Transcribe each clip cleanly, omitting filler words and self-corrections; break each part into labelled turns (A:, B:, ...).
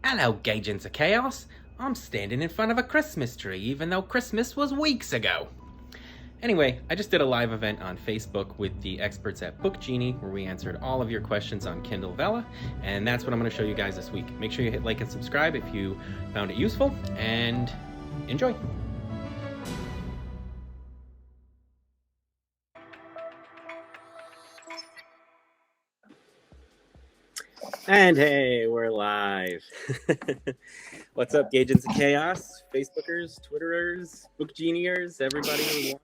A: Hello, Agents of Chaos. I'm standing in front of a Christmas tree, even though Christmas was weeks ago. Anyway, I just did a live event on Facebook with the experts at Book Genie, where we answered all of your questions on Kindle Vella, and that's what I'm going to show you guys this week. Make sure you hit like and subscribe if you found it useful, and enjoy. And hey, we're live. What's up, Agents of Chaos, Facebookers, Twitterers, Book Geniers, everybody who's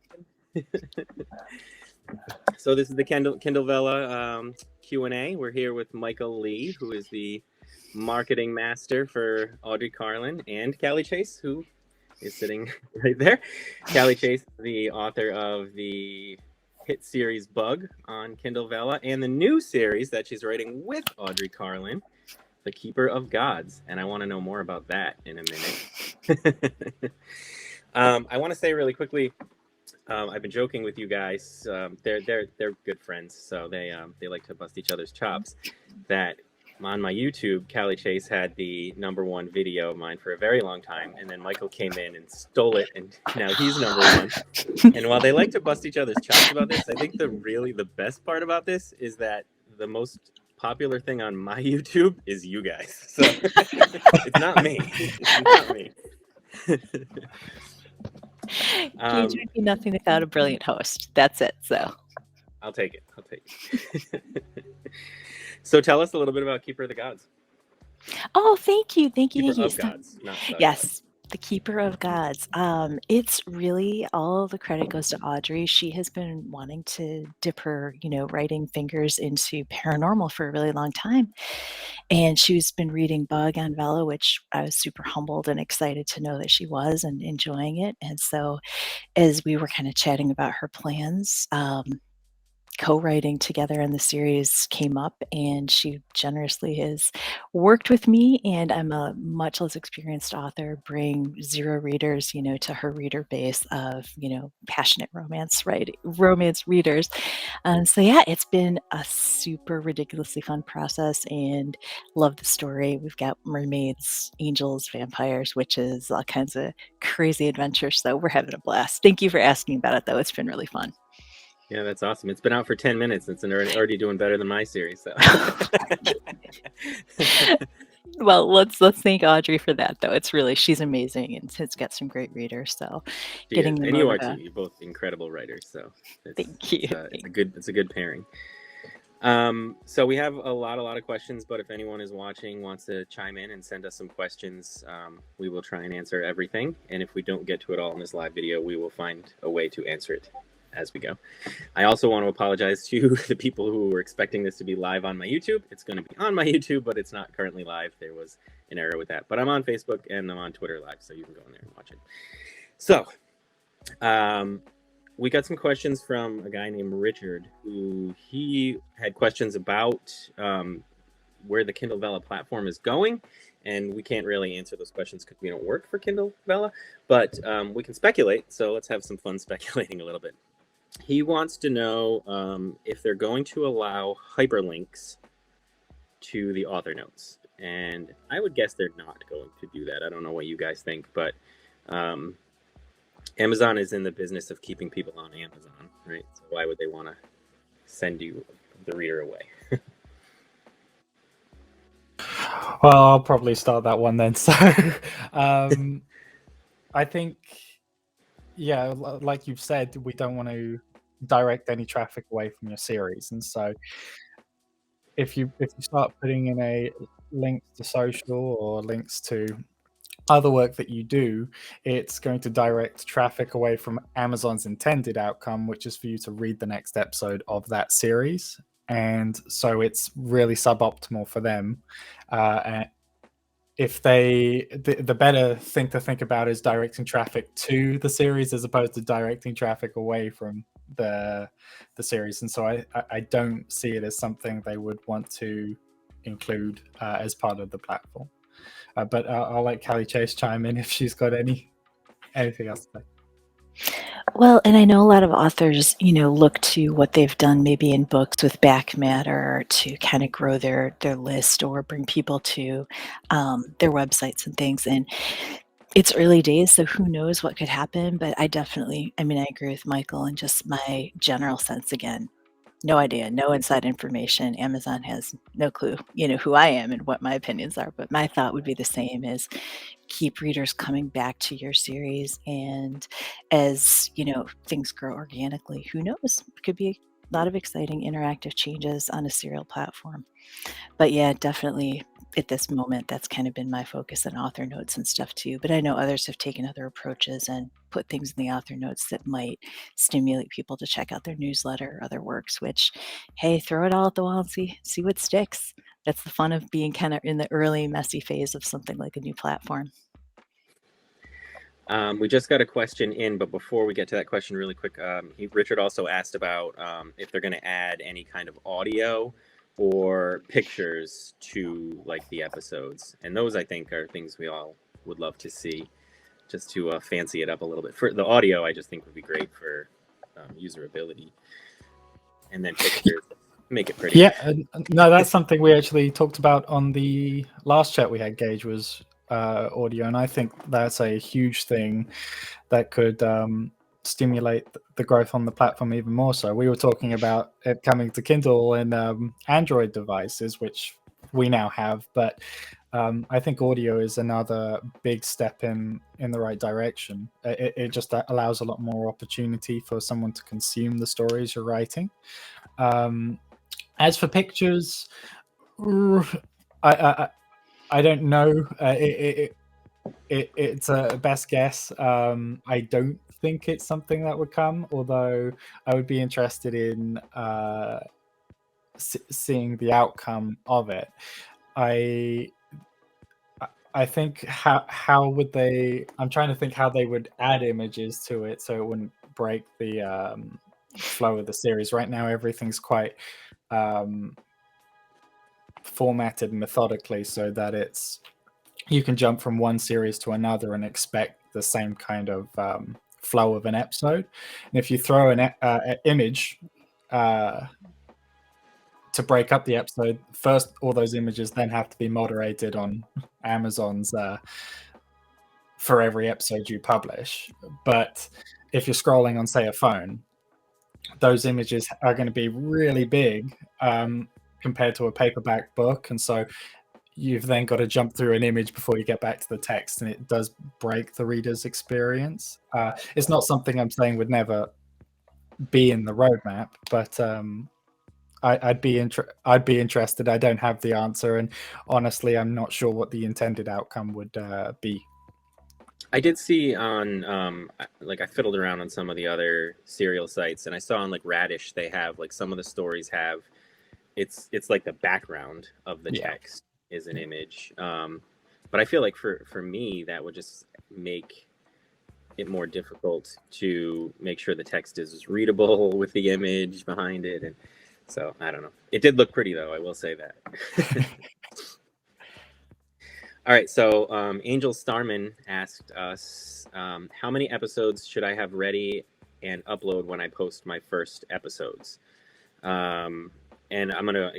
A: watching? So this is the Kindle Vella Q&A. We're here with Michael Lee, who is the marketing master for Audrey Carlin, and Callie Chase, who is sitting right there. Callie Chase, the author of the hit series Bug on Kindle Vella, and the new series that she's writing with Audrey Carlin, The Keeper of Gods. And I want to know more about that in a minute. I want to say really quickly, I've been joking with you guys. They're good friends, so they like to bust each other's chops. That on my YouTube, Callie Chase had the #1 video of mine for a very long time, and then Michael came in and stole it, and now he's #1. And while they like to bust each other's chops about this, I think the best part about this is that the most popular thing on my YouTube is you guys. So it's not me. It's not me.
B: Gage would be nothing without a brilliant host. That's it. So
A: I'll take it. So tell us a little bit about Keeper of the Gods.
B: Oh, thank you.
A: Keeper of Gods, not the
B: Yes,
A: gods.
B: The Keeper of Gods. It's really all the credit goes to Audrey. She has been wanting to dip her, writing fingers into paranormal for a really long time. And she's been reading Bug on Vella, which I was super humbled and excited to know that she was and enjoying it. And so as we were kind of chatting about her plans, co-writing together in the series came up, and she generously has worked with me, and I'm a much less experienced author, bring 0 readers, to her reader base of, passionate romance readers. So yeah, it's been a super ridiculously fun process, and love the story. We've got mermaids, angels, vampires, witches, all kinds of crazy adventures, so we're having a blast. Thank you for asking about it, though. It's been really fun.
A: Yeah, that's awesome. It's been out for 10 minutes. It's already doing better than my series. So.
B: Well, let's thank Audrey for that, though. She's amazing, and it's got some great readers. So
A: getting them, and you are too. You're both incredible writers. So
B: thank you.
A: It's a good pairing. So we have a lot of questions, but if anyone is watching wants to chime in and send us some questions, we will try and answer everything. And if we don't get to it all in this live video, we will find a way to answer it as we go. I also want to apologize to the people who were expecting this to be live on my YouTube. It's going to be on my YouTube, but it's not currently live. There was an error with that. But I'm on Facebook and I'm on Twitter live, so you can go in there and watch it. So we got some questions from a guy named Richard, who he had questions about where the Kindle Vella platform is going. And we can't really answer those questions because we don't work for Kindle Vella, but we can speculate. So let's have some fun speculating a little bit. He wants to know if they're going to allow hyperlinks to the author notes. And I would guess they're not going to do that. I don't know what you guys think, but Amazon is in the business of keeping people on Amazon, right? So why would they want to send you, the reader, away?
C: Well, I'll probably start that one then. So I think, yeah, like you've said, we don't want to direct any traffic away from your series. And so if you start putting in a links to social or links to other work that you do, it's going to direct traffic away from Amazon's intended outcome, which is for you to read the next episode of that series. And so it's really suboptimal for them. If the better thing to think about is directing traffic to the series as opposed to directing traffic away from the series. And so I don't see it as something they would want to include as part of the platform. But I'll let Callie Chase chime in if she's got anything else to say.
B: Well, and I know a lot of authors, look to what they've done maybe in books with back matter to kind of grow their list or bring people to their websites and things. And it's early days, so who knows what could happen. But I agree with Michael and just my general sense again. No idea, no inside information. Amazon has no clue, who I am and what my opinions are. But my thought would be the same: is keep readers coming back to your series, and as things grow organically, who knows, it could be a lot of exciting interactive changes on a serial platform. But yeah, definitely at this moment, that's kind of been my focus in author notes and stuff too. But I know others have taken other approaches and put things in the author notes that might stimulate people to check out their newsletter or other works, which, hey, throw it all at the wall and see what sticks. That's the fun of being kind of in the early messy phase of something like a new platform.
A: We just got a question in, but before we get to that question really quick, Richard also asked about if they're going to add any kind of audio or pictures to like the episodes. And those, I think, are things we all would love to see, just to fancy it up a little bit. For the audio, I just think would be great for usability. And then pictures, make it pretty.
C: Yeah, no, that's something we actually talked about on the last chat we had, Gage, was audio, and I think that's a huge thing that could stimulate the growth on the platform even more. So we were talking about it coming to Kindle and Android devices, which we now have, but I think audio is another big step in the right direction. It just allows a lot more opportunity for someone to consume the stories you're writing. As for pictures, I don't know. It's a best guess. I don't think it's something that would come, although I would be interested in seeing the outcome of it. I think how would they? I'm trying to think how they would add images to it so it wouldn't break the flow of the series. Right now, everything's quite formatted methodically so that you can jump from one series to another and expect the same kind of flow of an episode. And if you throw an image to break up the episode, first all those images then have to be moderated on Amazon's for every episode you publish. But if you're scrolling on, say, a phone, those images are going to be really big compared to a paperback book, and so you've then got to jump through an image before you get back to the text, and it does break the reader's experience. It's not something I'm saying would never be in the roadmap, but I'd be interested. I don't have the answer, and honestly, I'm not sure what the intended outcome would be.
A: I did see on like I fiddled around on some of the other serial sites, and I saw on like Radish they have like some of the stories have it's like the background of the text is an image. But I feel like for me that would just make it more difficult to make sure the text is readable with the image behind it, and so I don't know. It did look pretty though, I will say that. All right, so Angel Starman asked us, how many episodes should I have ready and upload when I post my first episodes? And I'm going to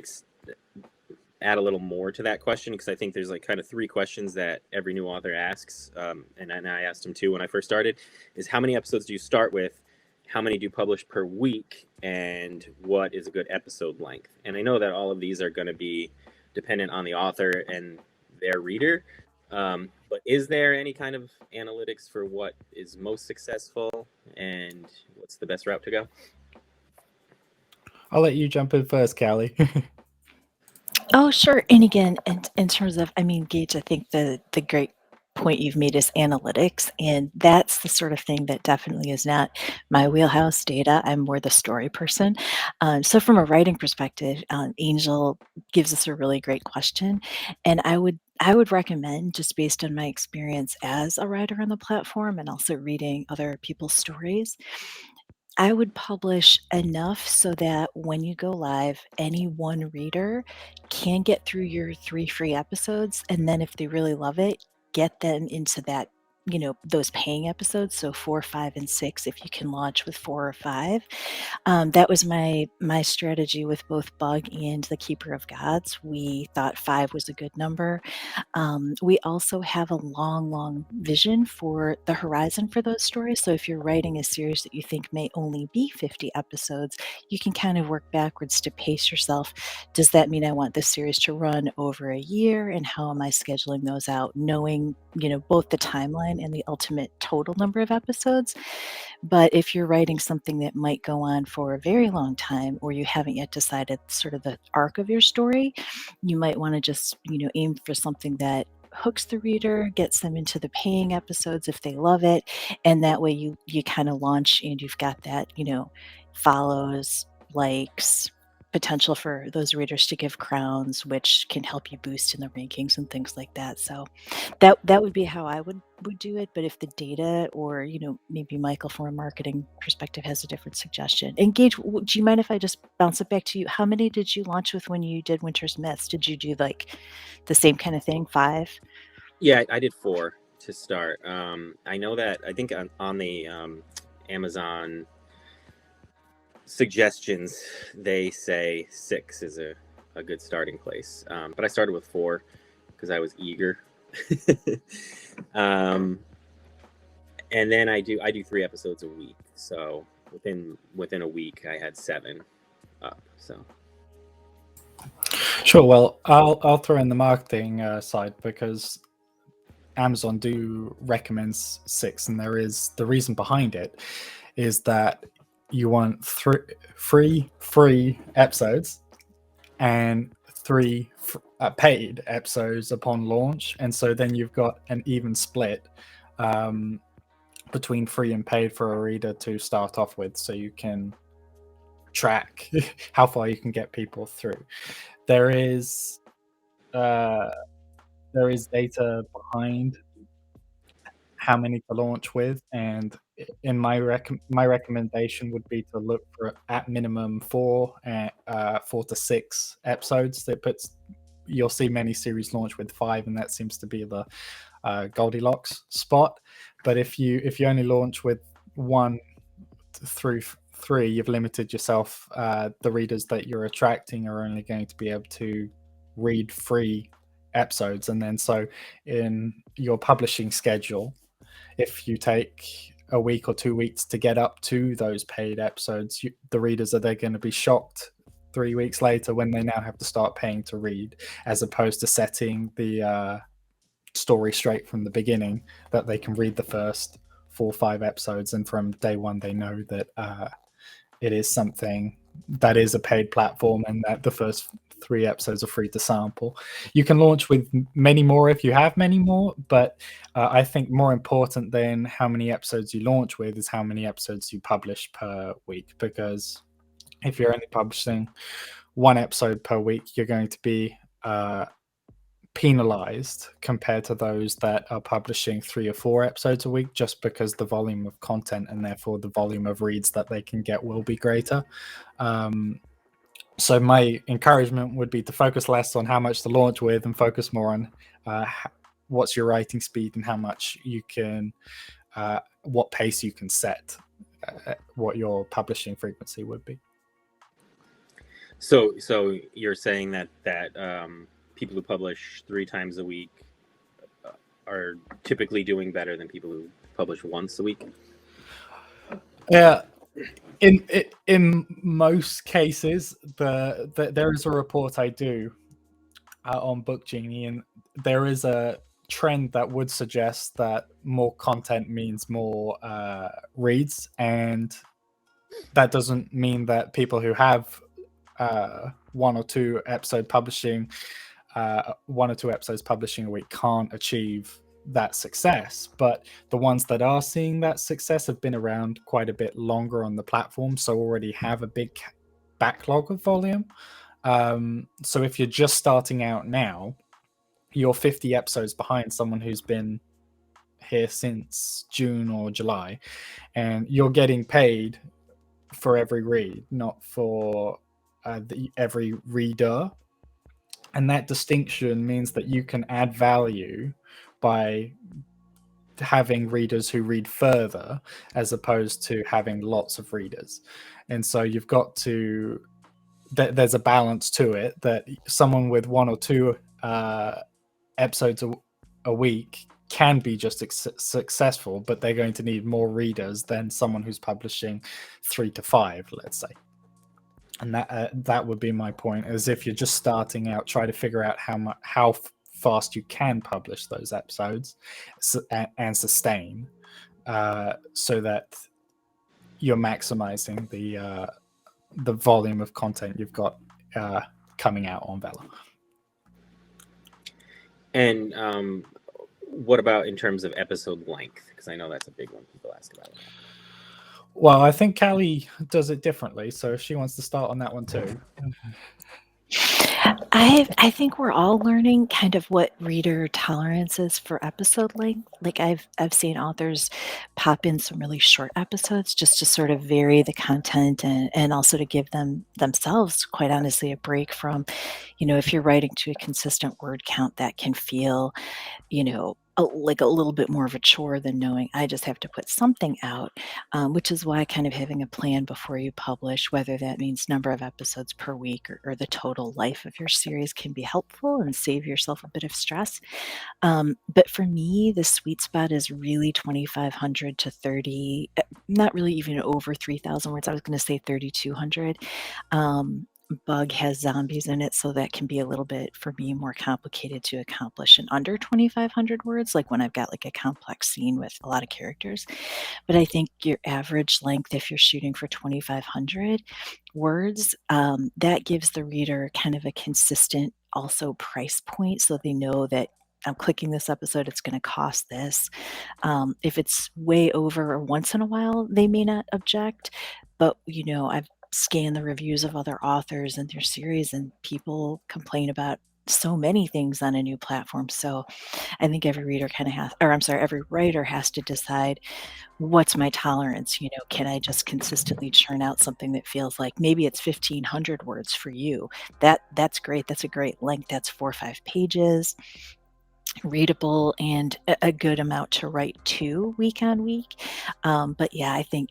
A: add a little more to that question because I think there's like kind of three questions that every new author asks, and I asked them too when I first started, is how many episodes do you start with? How many do you publish per week? And what is a good episode length? And I know that all of these are going to be dependent on the author and their reader, but is there any kind of analytics for what is most successful and what's the best route to go?
C: I'll let you jump in first, Callie.
B: Oh, sure. And again, in terms of, Gage, I think the great point you've made is analytics, and that's the sort of thing that definitely is not my wheelhouse data. I'm more the story person. So from a writing perspective, Angel gives us a really great question, and I would recommend, just based on my experience as a writer on the platform and also reading other people's stories, I would publish enough so that when you go live, any one reader can get through your 3 free episodes, and then if they really love it, get them into that those paying episodes, so 4, 5, and 6, if you can launch with 4 or 5. That was my strategy with both Bug and The Keeper of Gods. We thought 5 was a good number. We also have a long vision for the horizon for those stories. So if you're writing a series that you think may only be 50 episodes, you can kind of work backwards to pace yourself. Does that mean I want this series to run over a year? And how am I scheduling those out, knowing, both the timeline and the ultimate total number of episodes? But if you're writing something that might go on for a very long time, or you haven't yet decided sort of the arc of your story, you might want to just, aim for something that hooks the reader, gets them into the paying episodes if they love it, and that way you kind of launch and you've got that, follows, likes, potential for those readers to give crowns, which can help you boost in the rankings and things like that. So that would be how I would do it. But if the data, or maybe Michael from a marketing perspective has a different suggestion. Engage, do you mind if I just bounce it back to you? How many did you launch with when you did Winter's Myths? Did you do like the same kind of thing, 5?
A: Yeah, I did 4 to start. I know that I think on the Amazon suggestions, they say 6 is a good starting place. But I started with 4 because I was eager. And then I do 3 episodes a week. So within a week, I had 7 up. So
C: Sure. Well, I'll throw in the marketing side, because Amazon do recommend 6, and there is the reason behind it is that you want 3 free episodes and 3 paid episodes upon launch, and so then you've got an even split between free and paid for a reader to start off with, so you can track how far you can get people through. There is data behind how many to launch with, and in my recommendation would be to look for at minimum 4 to 6 episodes. You'll see many series launch with 5, and that seems to be the Goldilocks spot. But if you only launch with 1 through 3, you've limited yourself. The readers that you're attracting are only going to be able to read 3 episodes, and then so in your publishing schedule, if you take a week or 2 weeks to get up to those paid episodes, the readers are they're going to be shocked 3 weeks later when they now have to start paying to read, as opposed to setting the story straight from the beginning, that they can read the first 4 or 5 episodes, and from day one they know that it is something that is a paid platform, and that the first 3 episodes are free to sample. You can launch with many more if you have many more, but I think more important than how many episodes you launch with is how many episodes you publish per week, because if you're only publishing 1 episode per week, you're going to be penalized compared to those that are publishing 3 or 4 episodes a week, just because the volume of content and therefore the volume of reads that they can get will be greater. So my encouragement would be to focus less on how much to launch with and focus more on what's your writing speed and how much you can, what pace you can set, what your publishing frequency would be.
A: So you're saying that people who publish 3 times a week are typically doing better than people who publish once a week?
C: Yeah. In most cases, there is a report I do on Book Genie, and there is a trend that would suggest that more content means more reads, and that doesn't mean that people who have 1 or 2 episodes publishing a week can't achieve that success. But the ones that are seeing that success have been around quite a bit longer on the platform, so already have a big backlog of volume. So if you're just starting out now, you're 50 episodes behind someone who's been here since June or July, and you're getting paid for every read, not for every reader. And that distinction means that you can add value by having readers who read further as opposed to having lots of readers. And so you've got to, there's a balance to it, that someone with 1 or 2 episodes a week can be just successful, but they're going to need more readers than someone who's publishing 3 to 5, let's say. And that would be my point, is if you're just starting out, try to figure out how fast you can publish those episodes and sustain, so that you're maximizing the volume of content you've got coming out on Vella.
A: And what about in terms of episode length? Because I know that's a big one people ask about.
C: Well, I think Callie does it differently, so if she wants to start on that one too.
B: I think we're all learning kind of what reader tolerance is for episode length. Like I've seen authors pop in some really short episodes just to sort of vary the content and also to give themselves, quite honestly, a break from, if you're writing to a consistent word count, that can feel, like a little bit more of a chore than knowing I just have to put something out, which is why kind of having a plan before you publish, whether that means number of episodes per week or the total life of your series, can be helpful and save yourself a bit of stress. But for me, the sweet spot is really 2,500 to 30, not really even over 3,000 words. I was going to say 3,200. Bug has zombies in it, so that can be a little bit, for me, more complicated to accomplish in under 2,500 words, like when I've got like a complex scene with a lot of characters. But I think your average length, if you're shooting for 2,500 words, that gives the reader kind of a consistent also price point, so they know that I'm clicking this episode, it's going to cost this. If it's way over or once in a while, they may not object, but I've scan the reviews of other authors and their series, and people complain about so many things on a new platform. So I think every reader every writer has to decide, what's my tolerance? Can I just consistently churn out something that feels like maybe it's 1,500 words for you? That's great. That's a great length. That's 4 or 5 pages, readable, and a good amount to write to week on week. But yeah, I think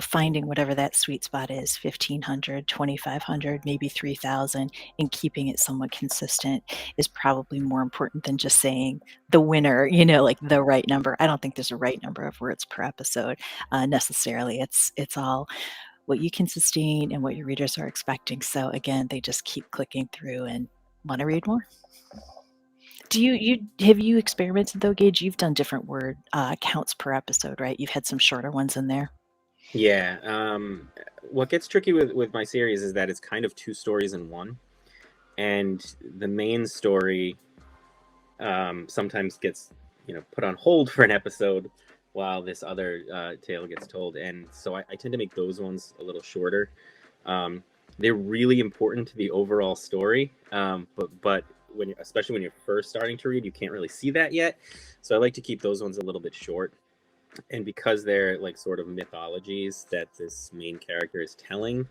B: finding whatever that sweet spot is, 1,500, 2,500, maybe 3,000, and keeping it somewhat consistent is probably more important than just saying the winner, like the right number. I don't think there's a right number of words per episode necessarily. It's all what you can sustain and what your readers are expecting. So again, they just keep clicking through and want to read more. Have you experimented though, Gage? You've done different word counts per episode, right? You've had some shorter ones in there.
A: Yeah. What gets tricky with my series is that it's kind of 2 stories in one, and the main story sometimes gets put on hold for an episode while this other tale gets told, and so I tend to make those ones a little shorter. They're really important to the overall story, but especially when you're first starting to read, you can't really see that yet. So I like to keep those ones a little bit short. And because they're like sort of mythologies that this main character is telling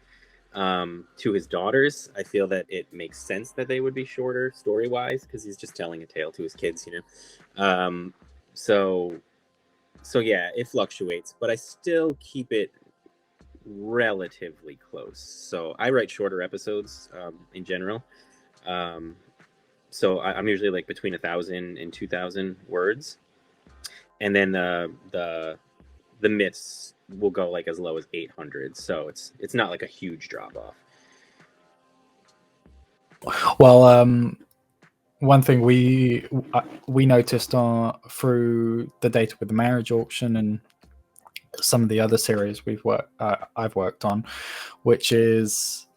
A: to his daughters, I feel that it makes sense that they would be shorter story-wise, because he's just telling a tale to his kids, So yeah, it fluctuates, but I still keep it relatively close. So I write shorter episodes in general. So I'm usually like between 1,000 and 2,000 words. And then the myths will go like as low as 800. So it's not like a huge drop off.
C: Well, one thing we noticed through the data with the marriage auction and some of the other series I've worked on, which is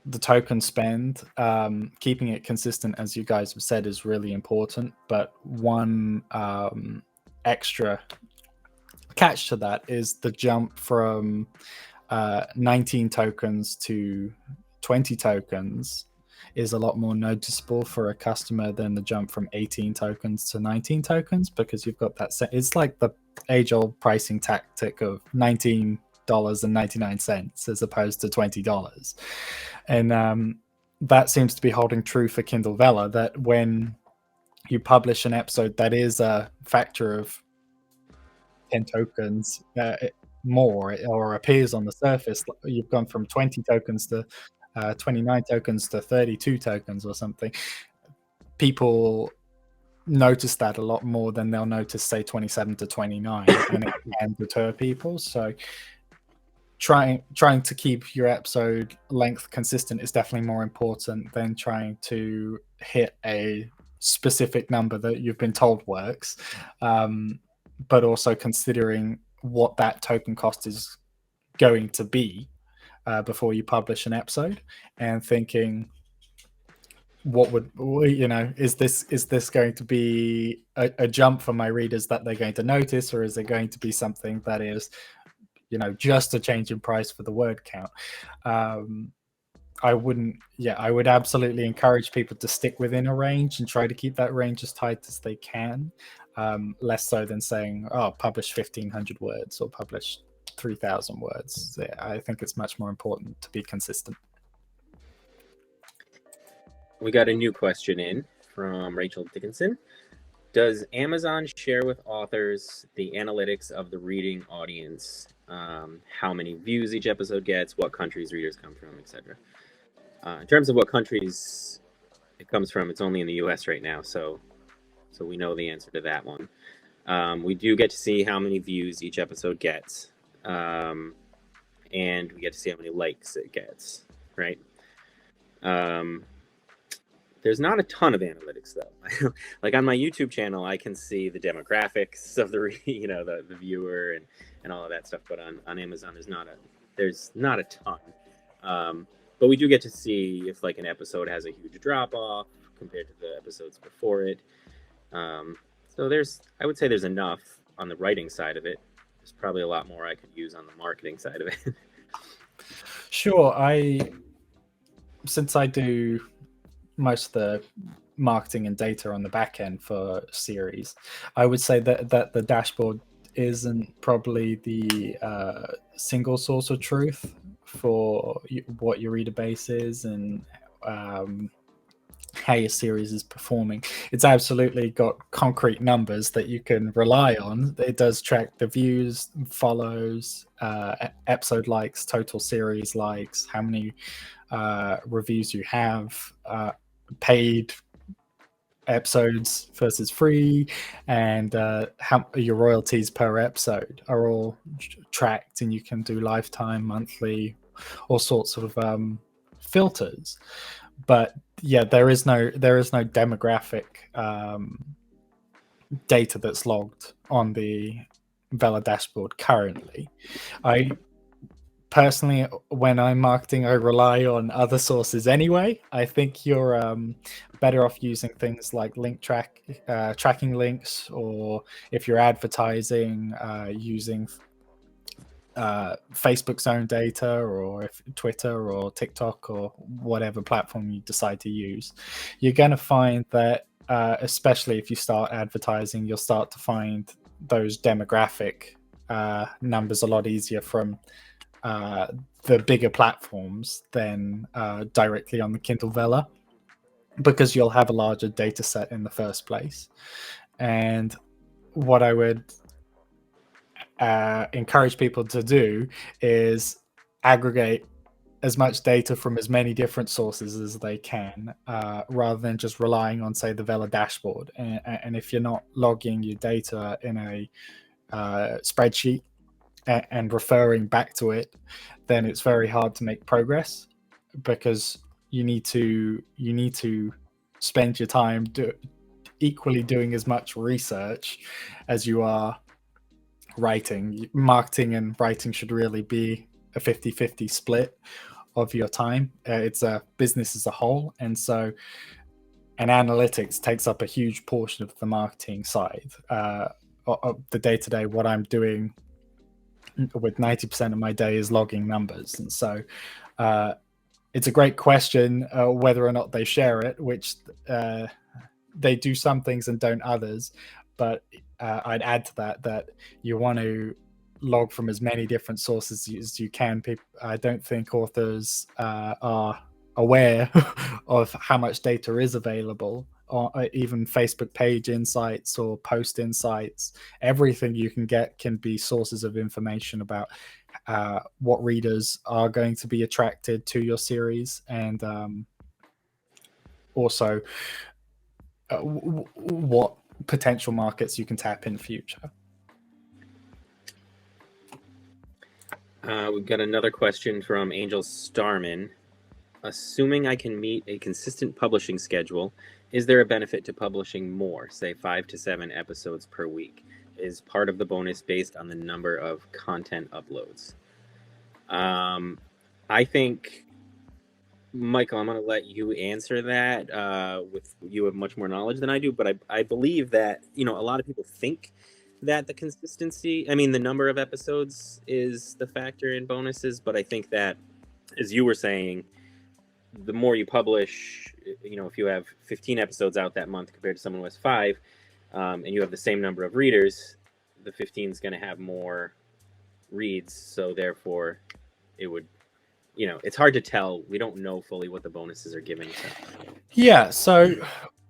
C: the token spend. Keeping it consistent, as you guys have said, is really important. But one extra catch to that is the jump from 19 tokens to 20 tokens is a lot more noticeable for a customer than the jump from 18 tokens to 19 tokens, because you've got that it's like the age-old pricing tactic of $19.99 as opposed to $20. And that seems to be holding true for Kindle Vella, that when you publish an episode that is a factor of 10 tokens more, or appears on the surface, you've gone from 20 tokens to 29 tokens to 32 tokens or something, people notice that a lot more than they'll notice, say, 27 to 29, and it can deter people. So trying to keep your episode length consistent is definitely more important than trying to hit a specific number that you've been told works, but also considering what that token cost is going to be before you publish an episode, and thinking, what would, is this going to be a jump for my readers that they're going to notice, or is it going to be something that is, just a change in price for the word count? I would absolutely encourage people to stick within a range and try to keep that range as tight as they can, less so than saying, oh, publish 1,500 words or publish 3,000 words. I think it's much more important to be consistent.
A: We got a new question in from Rachel Dickinson. Does Amazon share with authors the analytics of the reading audience? How many views each episode gets, what countries readers come from, etc. In terms of what countries it comes from, it's only in the US right now, so we know the answer to that one. We do get to see how many views each episode gets, and we get to see how many likes it gets, right? There's not a ton of analytics though. Like on my YouTube channel, I can see the demographics of the the viewer and all of that stuff. But on Amazon, there's not a ton. But we do get to see if like an episode has a huge drop off compared to the episodes before it. So I would say there's enough on the writing side of it. There's probably a lot more I could use on the marketing side of it.
C: Sure. Since I do most of the marketing and data on the back end for series, I would say that the dashboard isn't probably the single source of truth for what your reader base is and how your series is performing. It's absolutely got concrete numbers that you can rely on. It does track the views, follows, episode likes, total series likes, how many reviews you have, paid episodes versus free, and how your royalties per episode are all tracked, and you can do lifetime, monthly, all sorts of filters. But yeah, there is no demographic data that's logged on the Vella dashboard currently. I personally, when I'm marketing, I rely on other sources anyway. I think you're better off using things like tracking links, or if you're advertising, using Facebook's own data, or if Twitter or TikTok or whatever platform you decide to use. You're going to find that, especially if you start advertising, you'll start to find those demographic numbers a lot easier from the bigger platforms than directly on the Kindle Vella, because you'll have a larger data set in the first place. And what I would encourage people to do is aggregate as much data from as many different sources as they can, rather than just relying on, say, the Vella dashboard. And if you're not logging your data in a spreadsheet and referring back to it, then it's very hard to make progress, because you need to spend your time equally doing as much research as you are writing. Marketing and writing should really be a 50-50 split of your time. It's a business as a whole, and analytics takes up a huge portion of the marketing side of the day-to-day. What I'm doing with 90% of my day is logging numbers. And so it's a great question whether or not they share it, which they do some things and don't others. But I'd add to that you want to log from as many different sources as you can. I don't think authors are aware of how much data is available or even Facebook page insights or post insights. Everything you can get can be sources of information about what readers are going to be attracted to your series, and also what potential markets you can tap in the future.
A: We've got another question from Angel Starman. Assuming I can meet a consistent publishing schedule, is there a benefit to publishing more, say 5 to 7 episodes per week? Is part of the bonus based on the number of content uploads? I think, Michael, I'm going to let you answer that. With you have much more knowledge than I do, but I believe that, a lot of people think that the consistency, the number of episodes is the factor in bonuses, but I think that, as you were saying, the more you publish, if you have 15 episodes out that month compared to someone who has 5, and you have the same number of readers, the 15 is going to have more reads, so therefore it would, it's hard to tell. We don't know fully what the bonuses are giving.
C: Yeah, so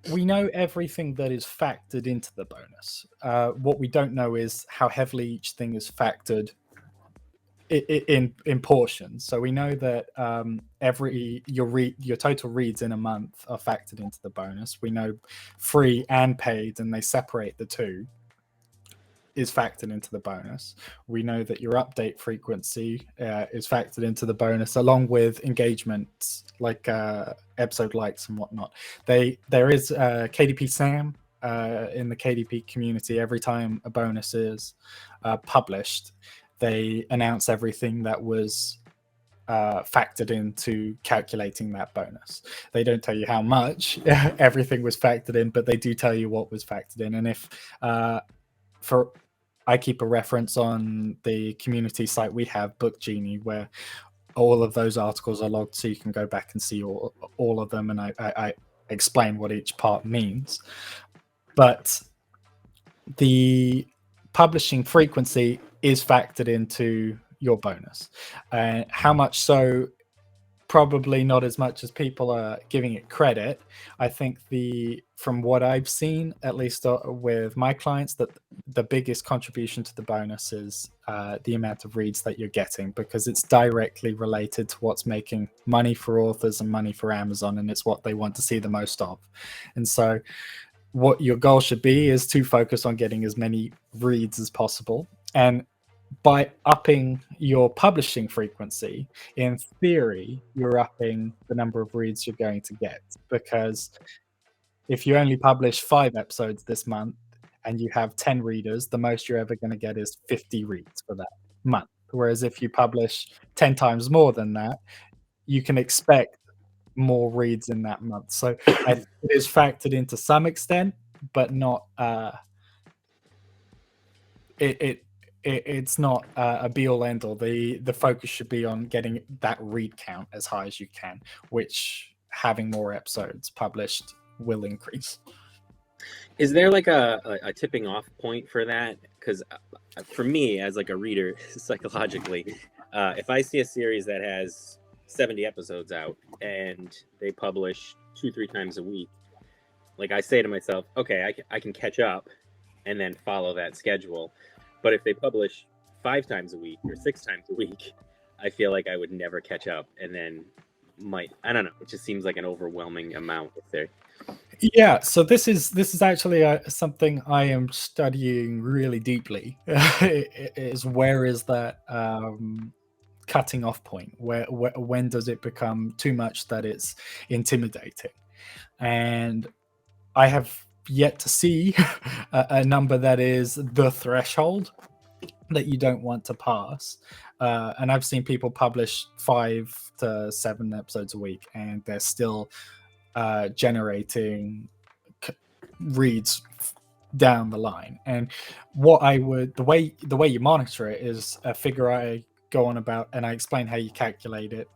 C: we know everything that is factored into the bonus. What we don't know is how heavily each thing is factored in portions. So we know that your total reads in a month are factored into the bonus. We know free and paid, and they separate the two, is factored into the bonus. We know that your update frequency is factored into the bonus, along with engagements like episode likes and whatnot. There is KDP Sam in the KDP community. Every time a bonus is published, they announce everything that was factored into calculating that bonus. They don't tell you how much everything was factored in, but they do tell you what was factored in. And if I keep a reference on the community site we have, Book Genie, where all of those articles are logged, so you can go back and see all of them, and I explain what each part means. But the publishing frequency is factored into your bonus. How much so? Probably not as much as people are giving it credit. I think from what I've seen, at least with my clients, that the biggest contribution to the bonus is the amount of reads that you're getting, because it's directly related to what's making money for authors and money for Amazon, and it's what they want to see the most of. And so what your goal should be is to focus on getting as many reads as possible. And by upping your publishing frequency, in theory, you're upping the number of reads you're going to get. Because if you only publish 5 episodes this month and you have 10 readers, the most you're ever going to get is 50 reads for that month. Whereas if you publish 10 times more than that, you can expect more reads in that month. So I think it is factored into some extent, but not it's not a be-all end-all. The focus should be on getting that read count as high as you can, which having more episodes published will increase.
A: Is there like a tipping off point for that? Because for me, as like a reader, psychologically, if I see a series that has 70 episodes out and they publish 2-3 times a week, like I say to myself, okay, I can catch up and then follow that schedule. But if they publish 5 times a week or 6 times a week, I feel like I would never catch up, and then I don't know. It just seems like an overwhelming amount there.
C: Yeah, so this is actually something I am studying really deeply. Is where is that cutting off point? When does it become too much that it's intimidating? And I have yet to see a number that is the threshold that you don't want to pass. And I've seen people publish 5 to 7 episodes a week, and they're still generating reads down the line. And the way you monitor it is a figure I go on about, and I explain how you calculate it,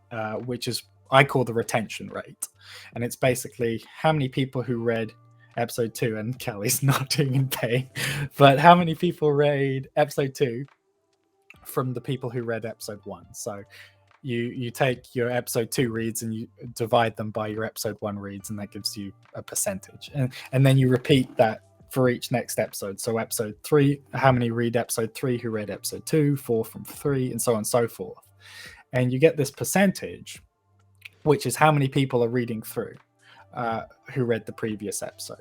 C: which is I call the retention rate. And it's basically how many people who read episode 2, and Kelly's nodding in pain, but how many people read episode 2 from the people who read episode 1. So you take your episode 2 reads and you divide them by your episode 1 reads, and that gives you a percentage, and then you repeat that for each next episode. So episode 3, how many read episode 3, who read episode 2, 4 from 3, and so on and so forth. And you get this percentage, which is how many people are reading through who read the previous episode.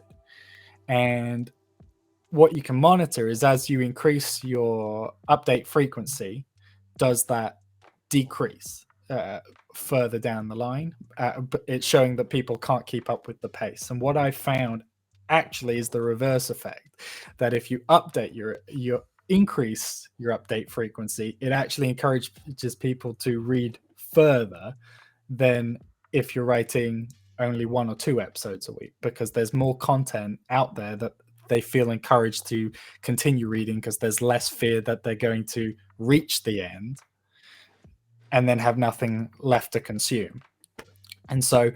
C: And what you can monitor is, as you increase your update frequency, does that decrease further down the line? But it's showing that people can't keep up with the pace. And what I found actually is the reverse effect, that if you update your increase your update frequency, it actually encourages people to read further than if you're writing only 1 or 2 episodes a week, because there's more content out there that they feel encouraged to continue reading, because there's less fear that they're going to reach the end and then have nothing left to consume. And so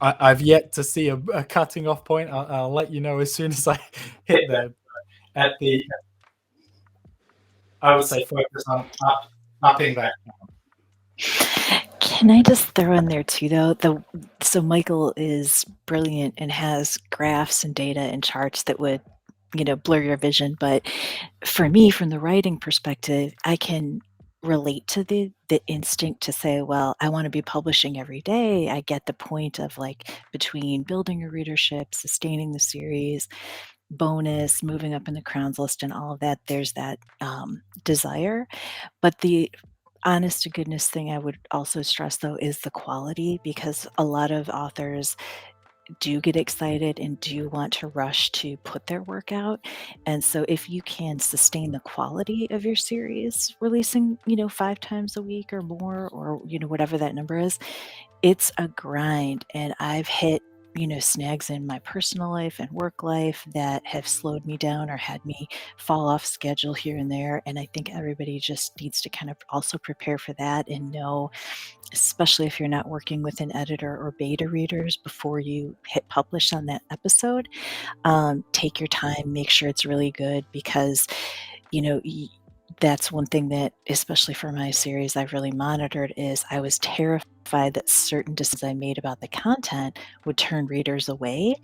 C: I've yet to see a cutting off point. I'll let you know as soon as I hit there. At the, I would say focus on upping that.
B: Can I just throw in there too, though? So Michael is brilliant and has graphs and data and charts that would, blur your vision. But for me, from the writing perspective, I can relate to the instinct to say, well, I want to be publishing every day. I get the point of like between building a readership, sustaining the series, bonus, moving up in the crowns list, and all of that. There's that desire. But the honest to goodness thing I would also stress, though, is the quality, because a lot of authors do get excited and do want to rush to put their work out. And so if you can sustain the quality of your series, releasing, 5 times a week or more, or, whatever that number is, it's a grind. And I've hit, snags in my personal life and work life that have slowed me down or had me fall off schedule here and there. And I think everybody just needs to kind of also prepare for that and know, especially if you're not working with an editor or beta readers, before you hit publish on that episode, take your time, make sure it's really good, because, that's one thing that, especially for my series, I've really monitored is I was terrified that certain decisions I made about the content would turn readers away.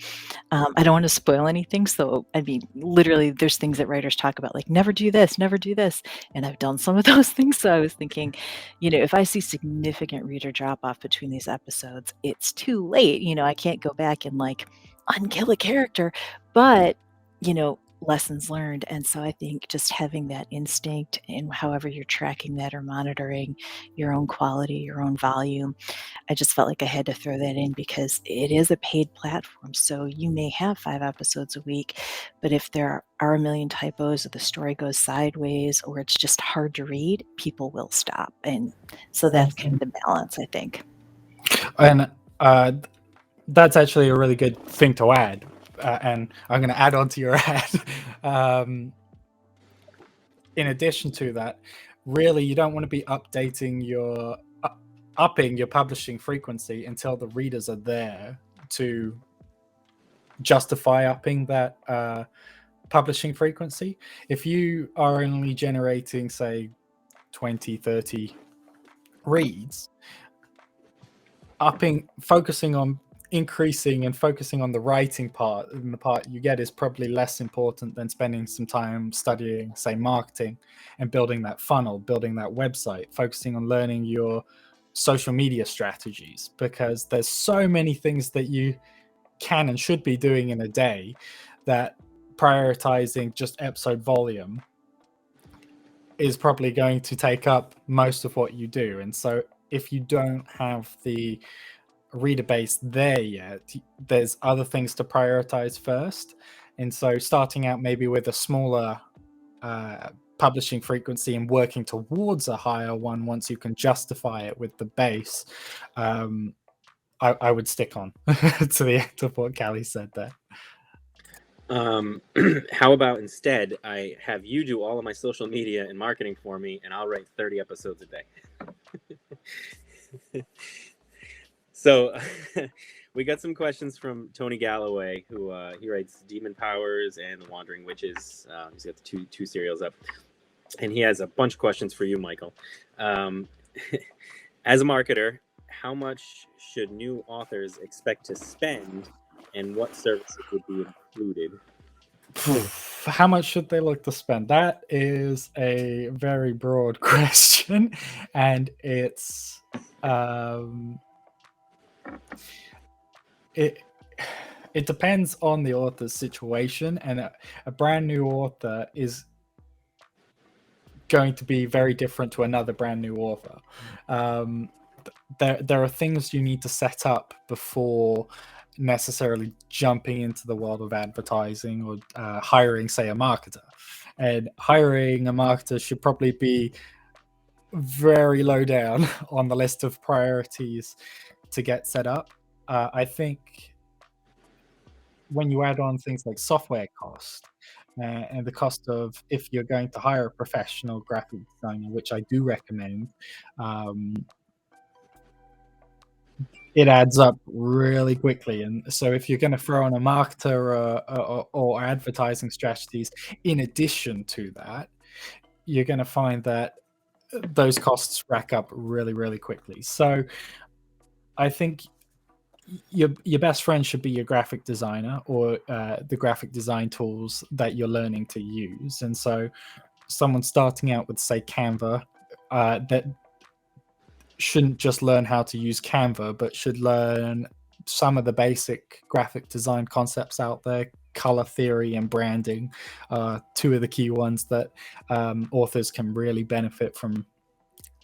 B: I don't want to spoil anything. So, I mean, literally, there's things that writers talk about, like never do this, never do this. And I've done some of those things. So I was thinking, if I see significant reader drop off between these episodes, it's too late. I can't go back and like unkill a character. But, lessons learned. And so I think just having that instinct, and however you're tracking that or monitoring your own quality, your own volume, I just felt like I had to throw that in, because it is a paid platform. So you may have 5 episodes a week, but if there are a million typos, or the story goes sideways, or it's just hard to read, people will stop. And so that's kind of the balance, I think.
C: And that's actually a really good thing to add. And I'm going to add on to your ad. In addition to that, really, you don't want to be updating upping your publishing frequency until the readers are there to justify upping that publishing frequency. If you are only generating, say, 20, 30 reads, focusing on increasing and focusing on the writing part, and the part you get is probably less important than spending some time studying, say, marketing and building that funnel, building that website, focusing on learning your social media strategies, because there's so many things that you can and should be doing in a day that prioritizing just episode volume is probably going to take up most of what you do. And so if you don't have the reader base there yet, there's other things to prioritize first. And so starting out maybe with a smaller publishing frequency and working towards a higher one once you can justify it with the base, I would stick on to the end of what Callie said there.
A: How about instead I have you do all of my social media and marketing for me, and I'll write 30 episodes a day. So we got some questions from Tony Galloway, who he writes Demon Powers and The Wandering Witches. He's got the two serials up, and he has a bunch of questions for you, Michael. As a marketer, how much should new authors expect to spend, and what services would be included?
C: How much should they look to spend? That is a very broad question, and it it depends on the author's situation, and a brand new author is going to be very different to another brand new author. There are things you need to set up before necessarily jumping into the world of advertising or hiring, say, a marketer. And hiring a marketer should probably be very low down on the list of priorities to get set up. I think when you add on things like software cost and the cost of, if you're going to hire a professional graphic designer, which I do recommend, it adds up really quickly. And so if you're going to throw on a marketer or advertising strategies in addition to that, you're going to find that those costs rack up really, really quickly. So I think your best friend should be your graphic designer or the graphic design tools that you're learning to use. And so someone starting out with, say, Canva, that shouldn't just learn how to use Canva, but should learn some of the basic graphic design concepts out there. Color theory and branding, two of the key ones that authors can really benefit from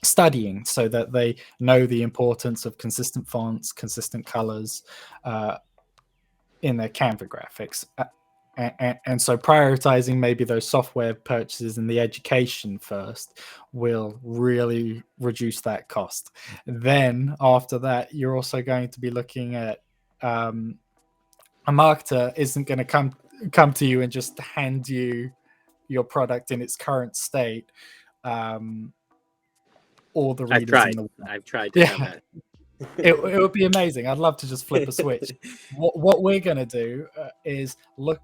C: studying, so that they know the importance of consistent fonts, consistent colors in their Canva graphics. And so prioritizing maybe those software purchases and the education first will really reduce that cost. Then after that, you're also going to be looking at a marketer isn't going to come to you and just hand you your product in its current state. All the readers in the world.
A: I've tried to have that.
C: It would be amazing. I'd love to just flip a switch. What we're going to do is look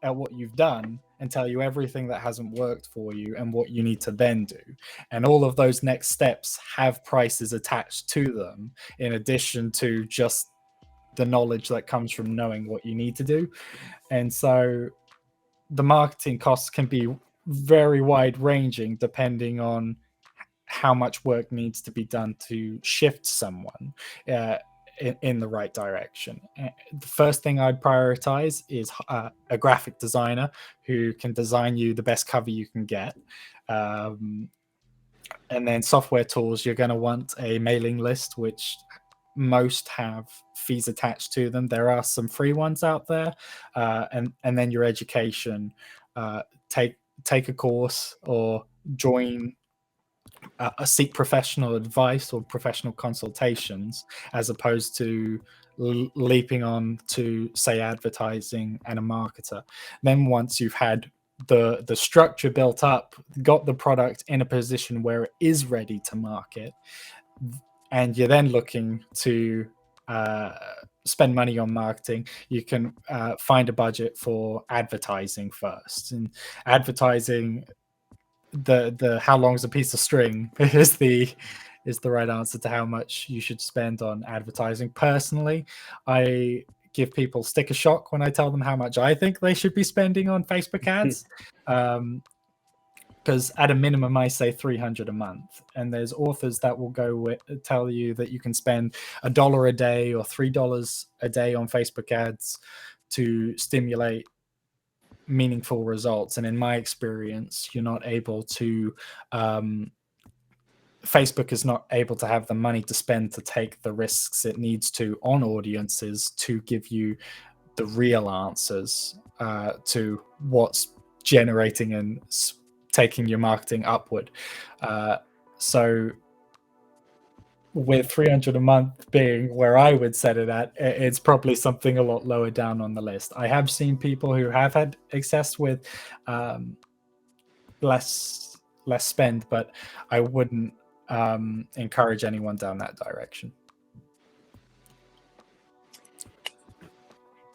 C: at what you've done and tell you everything that hasn't worked for you and what you need to then do. And all of those next steps have prices attached to them, in addition to just the knowledge that comes from knowing what you need to do. And so the marketing costs can be very wide ranging depending on how much work needs to be done to shift someone in the right direction. The first thing I'd prioritize is a graphic designer who can design you the best cover you can get. And then software tools, you're going to want a mailing list, which most have fees attached to them. There are some free ones out there. And then your education, take a course or join seek professional advice or professional consultations, as opposed to leaping on to, say, advertising and a marketer. Then once you've had the structure built up, got the product in a position where it is ready to market, and you're then looking to spend money on marketing, you can find a budget for advertising first. And advertising, the how long is a piece of string is the right answer to how much you should spend on advertising. Personally, I give people sticker shock when I tell them how much I think they should be spending on Facebook ads. Because at a minimum, I say $300 a month, and there's authors that will tell you that you can spend $1 a day or $3 a day on Facebook ads to stimulate meaningful results. And in my experience, you're not able to Facebook is not able to have the money to spend to take the risks it needs to on audiences to give you the real answers to what's generating and taking your marketing upward. So with $300 a month being where I would set it at, it's probably something a lot lower down on the list. I have seen people who have had success with less spend, but I wouldn't encourage anyone down that direction.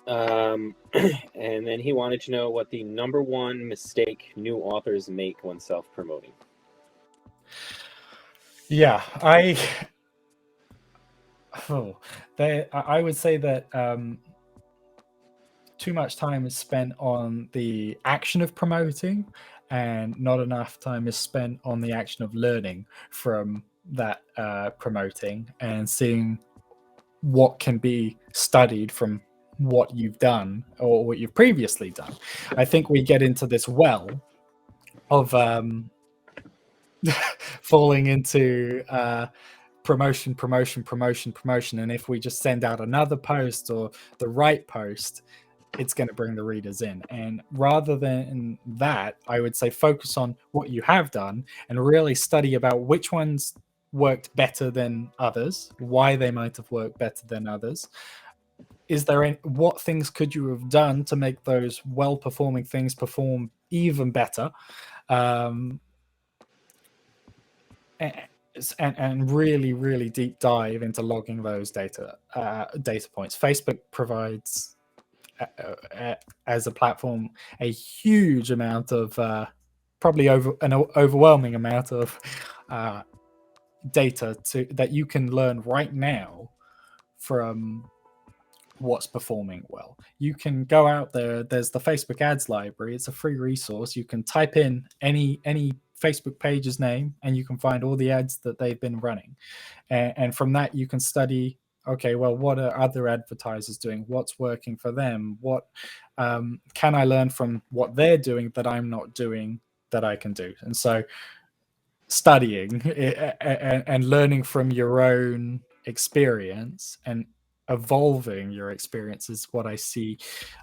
A: And then he wanted to know what the number one mistake new authors make when self-promoting.
C: Yeah, I would say that too much time is spent on the action of promoting, and not enough time is spent on the action of learning from that promoting and seeing what can be studied from what you've done or what you've previously done. I think we get into this well of falling into promotion, and if we just send out another post or the right post, it's going to bring the readers in. And rather than that, I would say focus on what you have done and really study about which ones worked better than others, why they might have worked better than others. Is there any, what things could you have done to make those well-performing things perform even better? And really deep dive into logging those data points. Facebook provides as a platform a huge amount of probably an overwhelming amount of data that you can learn right now from what's performing well. You can go out there, there's the Facebook ads library, it's a free resource. You can type in any Facebook page's name and you can find all the ads that they've been running, and from that you can study, okay, well, what are other advertisers doing, what's working for them, what can I learn from what they're doing that I'm not doing that I can do. And so studying and learning from your own experience and evolving your experience is what I see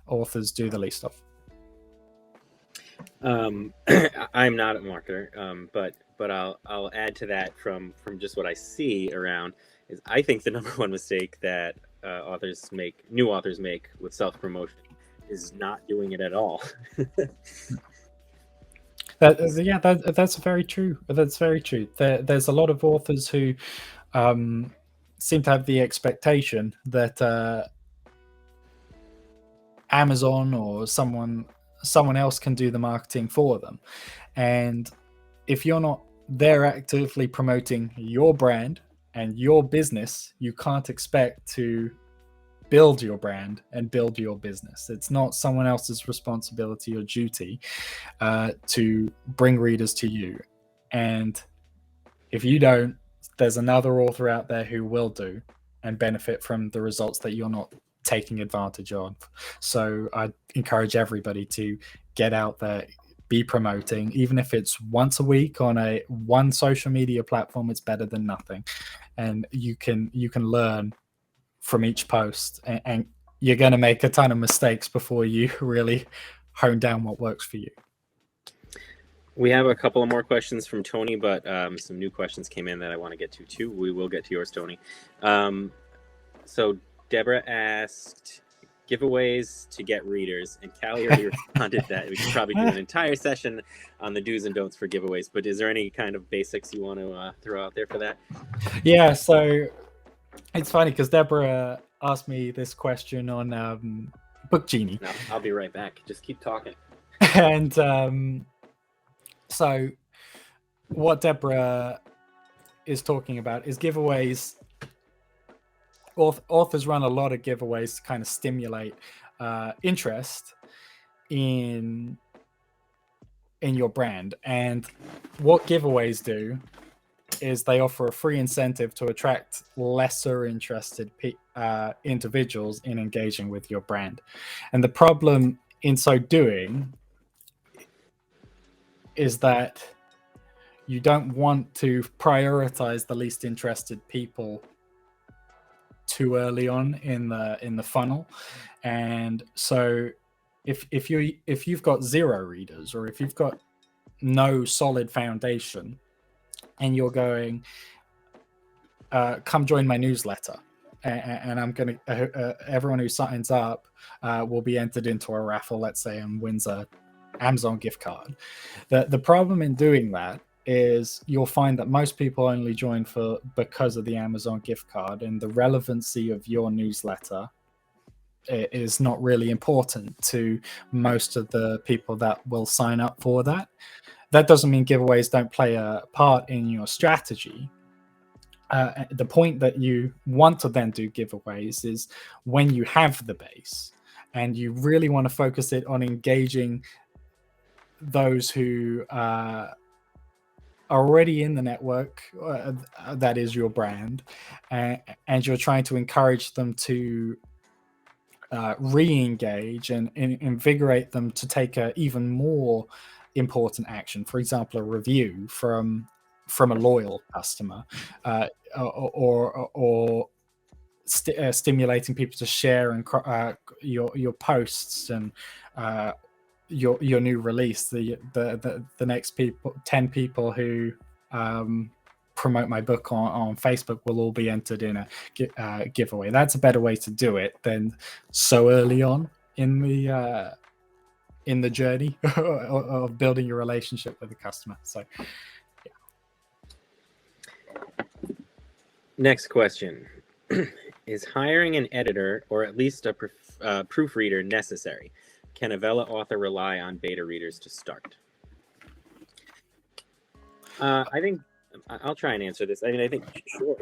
C: authors do the least of.
A: I'm not a marketer, but I'll add to that from just what I see around is I think the number one mistake that new authors make with self-promotion is not doing it at all.
C: That's very true. That's very true. There's a lot of authors who seem to have the expectation that Amazon or someone else can do the marketing for them. And if you're not there actively promoting your brand and your business, you can't expect to build your brand and build your business. It's not someone else's responsibility or duty to bring readers to you. And if you don't, there's another author out there who will do and benefit from the results that you're not taking advantage of. So I encourage everybody to get out there, be promoting, even if it's once a week on one social media platform. It's better than nothing, and you can learn from each post, and you're going to make a ton of mistakes before you really hone down what works for you.
A: We have a couple of more questions from Tony, but some new questions came in that I want to get to too. We will get to yours, Tony. So Deborah asked giveaways to get readers, and Callie already responded that we could probably do an entire session on the do's and don'ts for giveaways. But is there any kind of basics you want to throw out there for that?
C: Yeah, so it's funny because Deborah asked me this question on Book Genie.
A: No, I'll be right back. Just keep talking.
C: And so what Deborah is talking about is giveaways. Authors run a lot of giveaways to kind of stimulate interest in your brand. And what giveaways do is they offer a free incentive to attract lesser interested individuals in engaging with your brand. And the problem in so doing is that you don't want to prioritize the least interested people too early on in the funnel. And so if you've got zero readers, or if you've got no solid foundation, and you're going, come join my newsletter, and I'm going to everyone who signs up will be entered into a raffle, let's say, and wins a Amazon gift card. The problem in doing that is you'll find that most people only join because of the Amazon gift card, and the relevancy of your newsletter is not really important to most of the people that will sign up for that. That doesn't mean giveaways don't play a part in your strategy, the point that you want to then do giveaways is when you have the base and you really want to focus it on engaging those who are already in the network, that is your brand, and you're trying to encourage them to re-engage and invigorate them to take a even more important action. For example, a review from a loyal customer, or stimulating people to share and your posts and your new release. The next 10 people who promote my book on Facebook will all be entered in a giveaway. That's a better way to do it than so early on in the journey of building your relationship with the customer. So
A: Next question. Is hiring an editor or at least a proofreader necessary? Can a Vella author rely on beta readers to start? I think I'll try and answer this. I mean, I think sure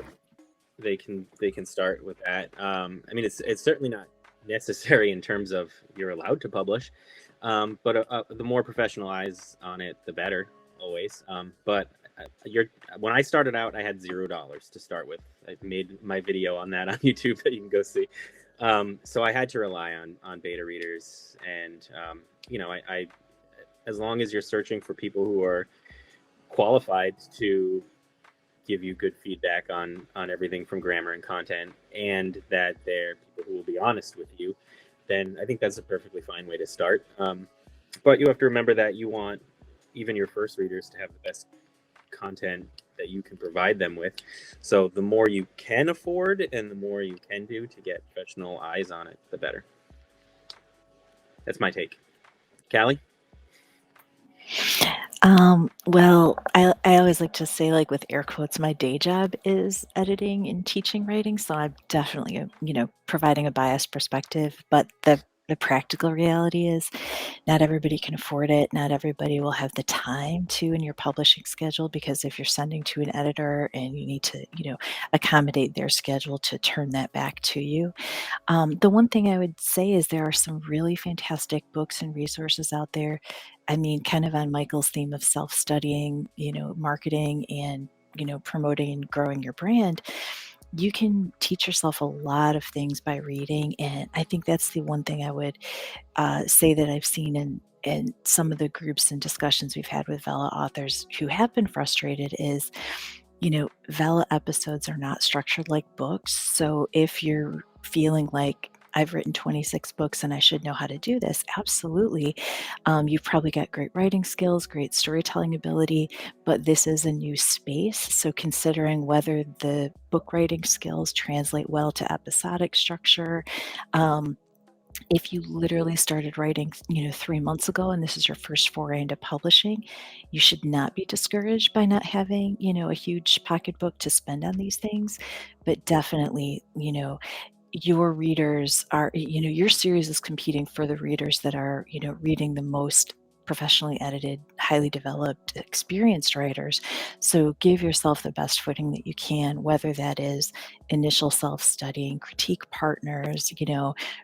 A: they can start with that. I mean, it's certainly not necessary in terms of you're allowed to publish, but the more professional eyes on it, the better, always. But when I started out, I had $0 to start with. I made my video on that on YouTube that you can go see. So I had to rely on beta readers, and you know, I as long as you're searching for people who are qualified to give you good feedback on everything from grammar and content, and that they're people who will be honest with you, then I think that's a perfectly fine way to start. But you have to remember that you want even your first readers to have the best content that you can provide them with. So the more you can afford and the more you can do to get professional eyes on it, the better. That's my take. Callie?
B: Well, I always like to say, like with air quotes, my day job is editing and teaching writing. So I'm definitely, providing a biased perspective. But the practical reality is not everybody can afford it. Not everybody will have the time to in your publishing schedule, because if you're sending to an editor and you need to, accommodate their schedule to turn that back to you. The one thing I would say is there are some really fantastic books and resources out there. I mean, kind of on Michael's theme of self-studying, marketing and, promoting and growing your brand. You can teach yourself a lot of things by reading. And I think that's the one thing I would say that I've seen in some of the groups and discussions we've had with Vella authors who have been frustrated is, Vella episodes are not structured like books. So if you're feeling like I've written 26 books and I should know how to do this, absolutely. You've probably got great writing skills, great storytelling ability, but this is a new space. So considering whether the book writing skills translate well to episodic structure, if you literally started writing, 3 months ago and this is your first foray into publishing, you should not be discouraged by not having, a huge pocketbook to spend on these things. But definitely, your readers are, your series is competing for the readers that are, reading the most professionally edited, highly developed, experienced writers. So give yourself the best footing that you can, whether that is initial self-studying, critique partners,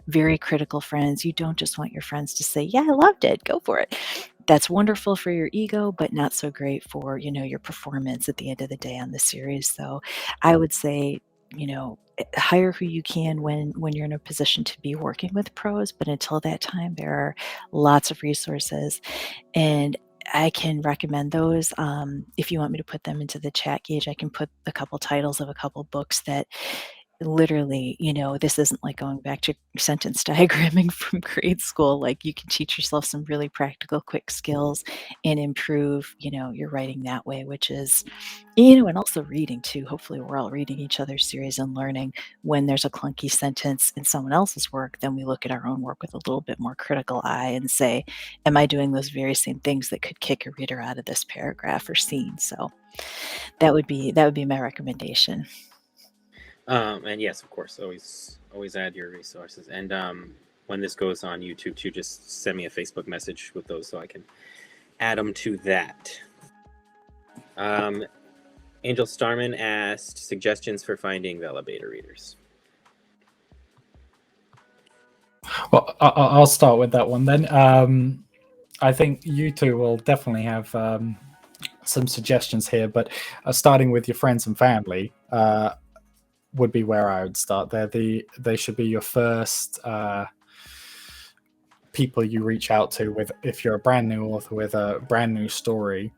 B: very critical friends. You don't just want your friends to say, yeah, I loved it, go for it. That's wonderful for your ego, but not so great for, your performance at the end of the day on the series. So I would say, hire who you can when you're in a position to be working with pros, but until that time, there are lots of resources, and I can recommend those. If you want me to put them into the chat, Gage, I can put a couple titles of a couple books that literally, this isn't like going back to sentence diagramming from grade school. Like, you can teach yourself some really practical, quick skills and improve, your writing that way, which is, and also reading too. Hopefully we're all reading each other's series and learning. When there's a clunky sentence in someone else's work, then we look at our own work with a little bit more critical eye and say, am I doing those very same things that could kick a reader out of this paragraph or scene? So that would be my recommendation.
A: And yes, of course, always add your resources. And when this goes on YouTube too, just send me a Facebook message with those so I can add them to that. Angel Starman asked suggestions for finding Vella beta readers.
C: Well, I'll start with that one then. I think you two will definitely have some suggestions here, but starting with your friends and family would be where I would start. They should be your first people you reach out to with, if you're a brand new author with a brand new story.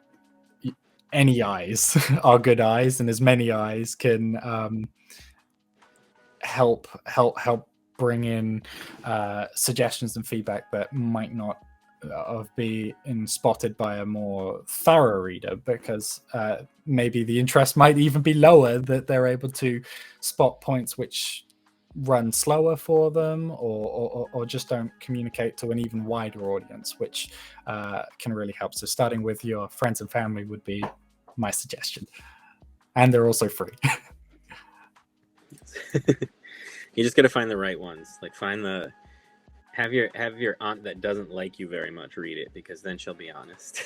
C: Any eyes are good eyes, and as many eyes can help bring in suggestions and feedback that might not have been spotted by a more thorough reader, because maybe the interest might even be lower, that they're able to spot points which run slower for them, or just don't communicate to an even wider audience, which can really help. So starting with your friends and family would be my suggestion, and they're also free.
A: You just got to find the right ones. Like have your aunt that doesn't like you very much read it, because then she'll be honest.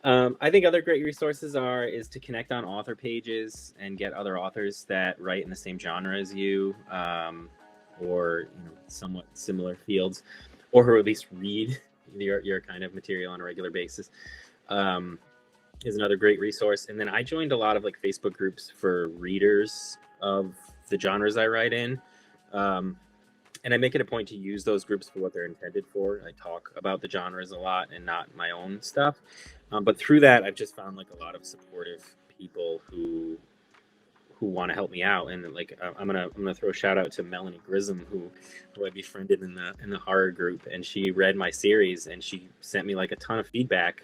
A: I think other great resources is to connect on author pages and get other authors that write in the same genre as you, or somewhat similar fields, or who at least read your kind of material on a regular basis. Is another great resource. And then I joined a lot of like Facebook groups for readers of the genres I write in. And I make it a point to use those groups for what they're intended for. I talk about the genres a lot and not my own stuff. But through that, I've just found like a lot of supportive people who want to help me out. And like I'm gonna throw a shout out to Melanie Grissom, who I befriended in the horror group, and she read my series and she sent me like a ton of feedback.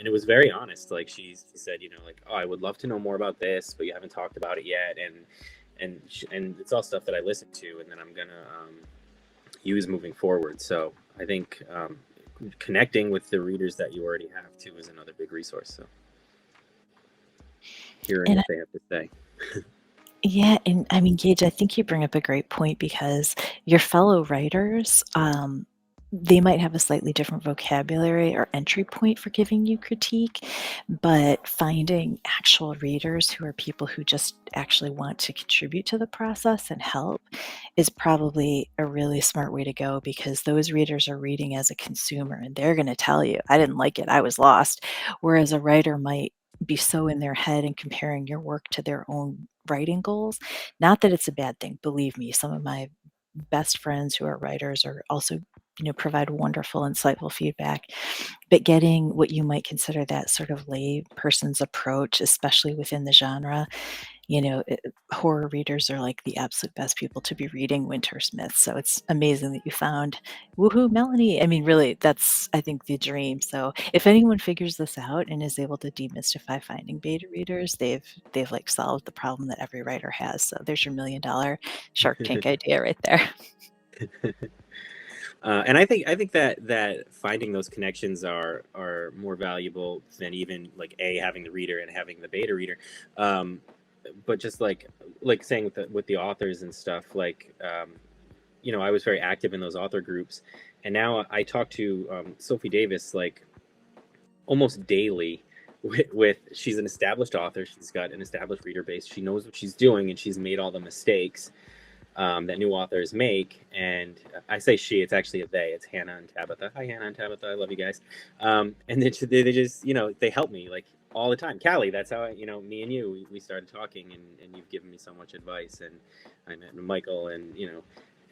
A: And it was very honest. Like she said, like, oh, I would love to know more about this, but you haven't talked about it yet. And it's all stuff that I listen to, and then I'm gonna use moving forward. So I think connecting with the readers that you already have too is another big resource. So hearing what they have to say.
B: Yeah, and I mean, Gage, I think you bring up a great point, because your fellow writers, they might have a slightly different vocabulary or entry point for giving you critique, but finding actual readers who are people who just actually want to contribute to the process and help is probably a really smart way to go, because those readers are reading as a consumer and they're going to tell you, I didn't like it, I was lost. Whereas a writer might be so in their head and comparing your work to their own writing goals. Not that it's a bad thing. Believe me, some of my best friends who are writers are also, provide wonderful, insightful feedback. But getting what you might consider that sort of lay person's approach, especially within the genre, horror readers are like the absolute best people to be reading Winter Smith. So it's amazing that you found woohoo Melanie. I mean, really, that's, I think, the dream. So if anyone figures this out and is able to demystify finding beta readers, they've like solved the problem that every writer has. So there's your $1 million Shark Tank idea right there.
A: And I think that finding those connections are more valuable than even like having the reader and having the beta reader. But just like saying with the authors and stuff, like I was very active in those author groups, and now I talk to Sophie Davis like almost daily. With she's an established author, she's got an established reader base, she knows what she's doing, and she's made all the mistakes that new authors make. And I say she, it's actually a they. It's Hannah and Tabitha. Hi, Hannah and Tabitha. I love you guys. And they just they help me like all the time. Callie, that's how me and you, we started talking, and you've given me so much advice. And I met Michael, and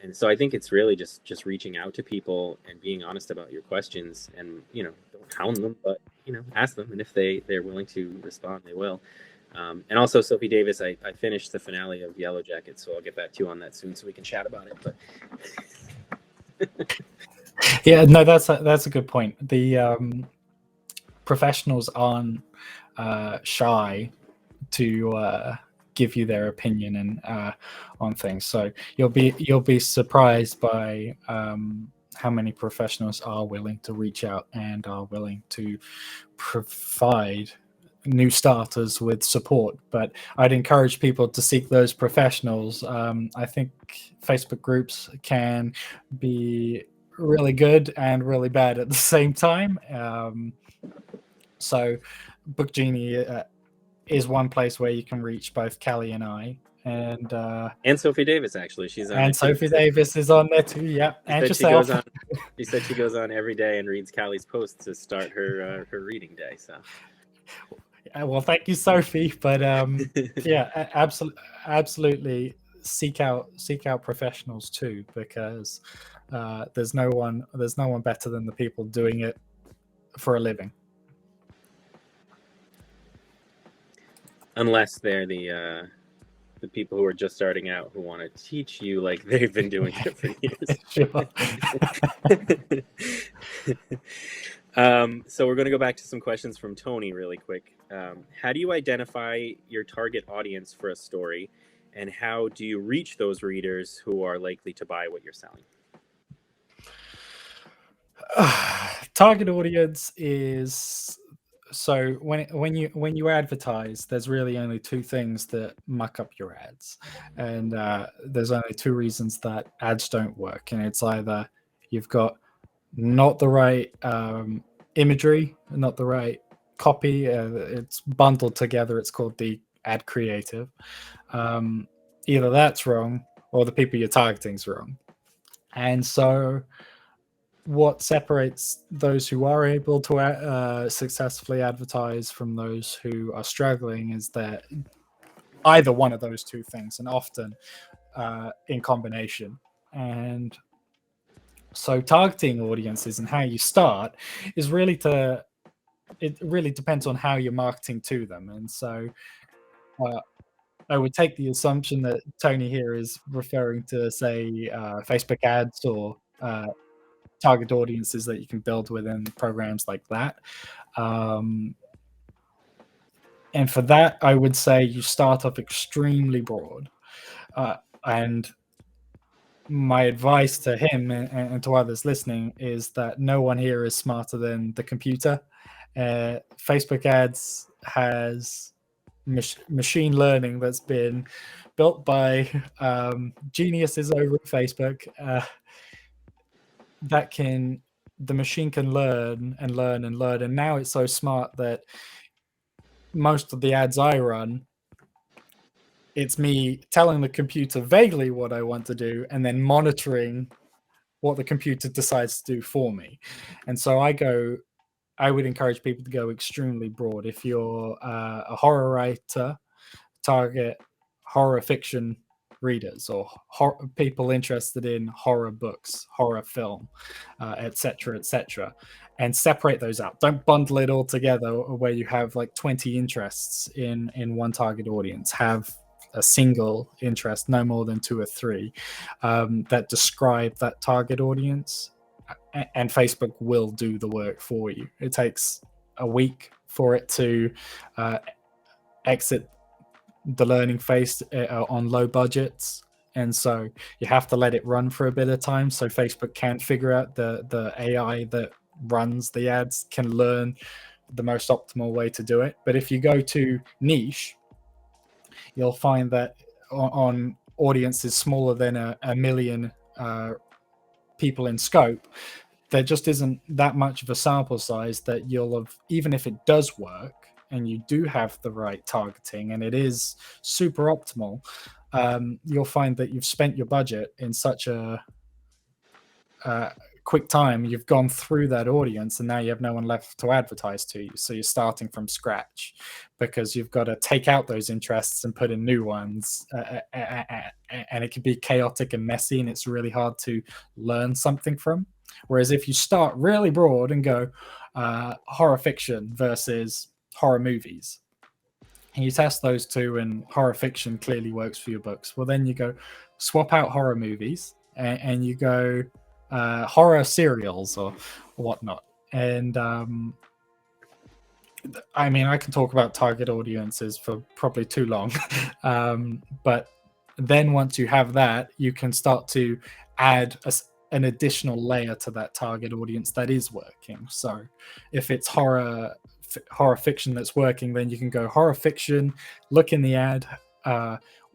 A: and so I think it's really just reaching out to people and being honest about your questions, and don't hound them, but ask them, and if they're willing to respond, they will. And also Sophie Davis, I finished the finale of Yellow Jackets, so I'll get back to you on that soon so we can chat about it. But
C: yeah, no, that's a good point. The professionals aren't shy to give you their opinion and on things. So you'll be surprised by how many professionals are willing to reach out and are willing to provide new starters with support. But I'd encourage people to seek those professionals. I think Facebook groups can be really good and really bad at the same time. So Book Genie is one place where you can reach both Callie and I,
A: And Sophie Davis, actually, she's on.
C: and Sophie Davis is on there too. Yeah, and
A: She
C: yourself.
A: goes on. She said she goes on every day and reads Callie's posts to start her reading day. So,
C: Well, thank you, Sophie. But yeah, absolutely seek out professionals too, because there's no one better than the people doing it for a living.
A: Unless they're the people who are just starting out who want to teach you like they've been doing it for years. So we're going to go back to some questions from Tony really quick. How do you identify your target audience for a story, and how do you reach those readers who are likely to buy what you're selling?
C: Target audience is... So when you advertise, there's really only two things that muck up your ads, and there's only two reasons that ads don't work, and it's either you've got not the right imagery, not the right copy, it's bundled together, it's called the ad creative. Either that's wrong or the people you're targeting is wrong. And so what separates those who are able to successfully advertise from those who are struggling is that either one of those two things, and often in combination. And so targeting audiences and how you start is really it really depends on how you're marketing to them. And so I would take the assumption that Tony here is referring to, say, Facebook ads or target audiences that you can build within programs like that. And for that, I would say you start off extremely broad. And my advice to him and to others listening is that no one here is smarter than the computer. Facebook ads has machine learning that's been built by geniuses over at Facebook. The machine can learn and learn and learn, and now it's so smart that most of the ads I run, it's me telling the computer vaguely what I want to do and then monitoring what the computer decides to do for me. And so I would encourage people to go extremely broad. If you're a horror writer, target horror fiction readers or people interested in horror books, horror film, etc., etc., and separate those out. Don't bundle it all together where you have like 20 interests in one target audience. Have a single interest, no more than 2 or 3, that describe that target audience, and Facebook will do the work for you. It takes a week for it to exit the learning phase on low budgets, and so you have to let it run for a bit of time so Facebook can figure out the AI that runs the ads can learn the most optimal way to do it. But if you go to niche, you'll find that on audiences smaller than a million people in scope, there just isn't that much of a sample size that you'll have, even if it does work and you do have the right targeting and it is super optimal, you'll find that you've spent your budget in such a quick time. You've gone through that audience and now you have no one left to advertise to you. So you're starting from scratch because you've got to take out those interests and put in new ones. And it can be chaotic and messy, and it's really hard to learn something from. Whereas if you start really broad and go horror fiction versus horror movies, and you test those two and horror fiction clearly works for your books, well, then you go swap out horror movies and you go horror serials or whatnot. And I mean, I can talk about target audiences for probably too long. But then once you have that, you can start to add an additional layer to that target audience that is working. So if it's horror fiction that's working, then you can go horror fiction, look in the ad,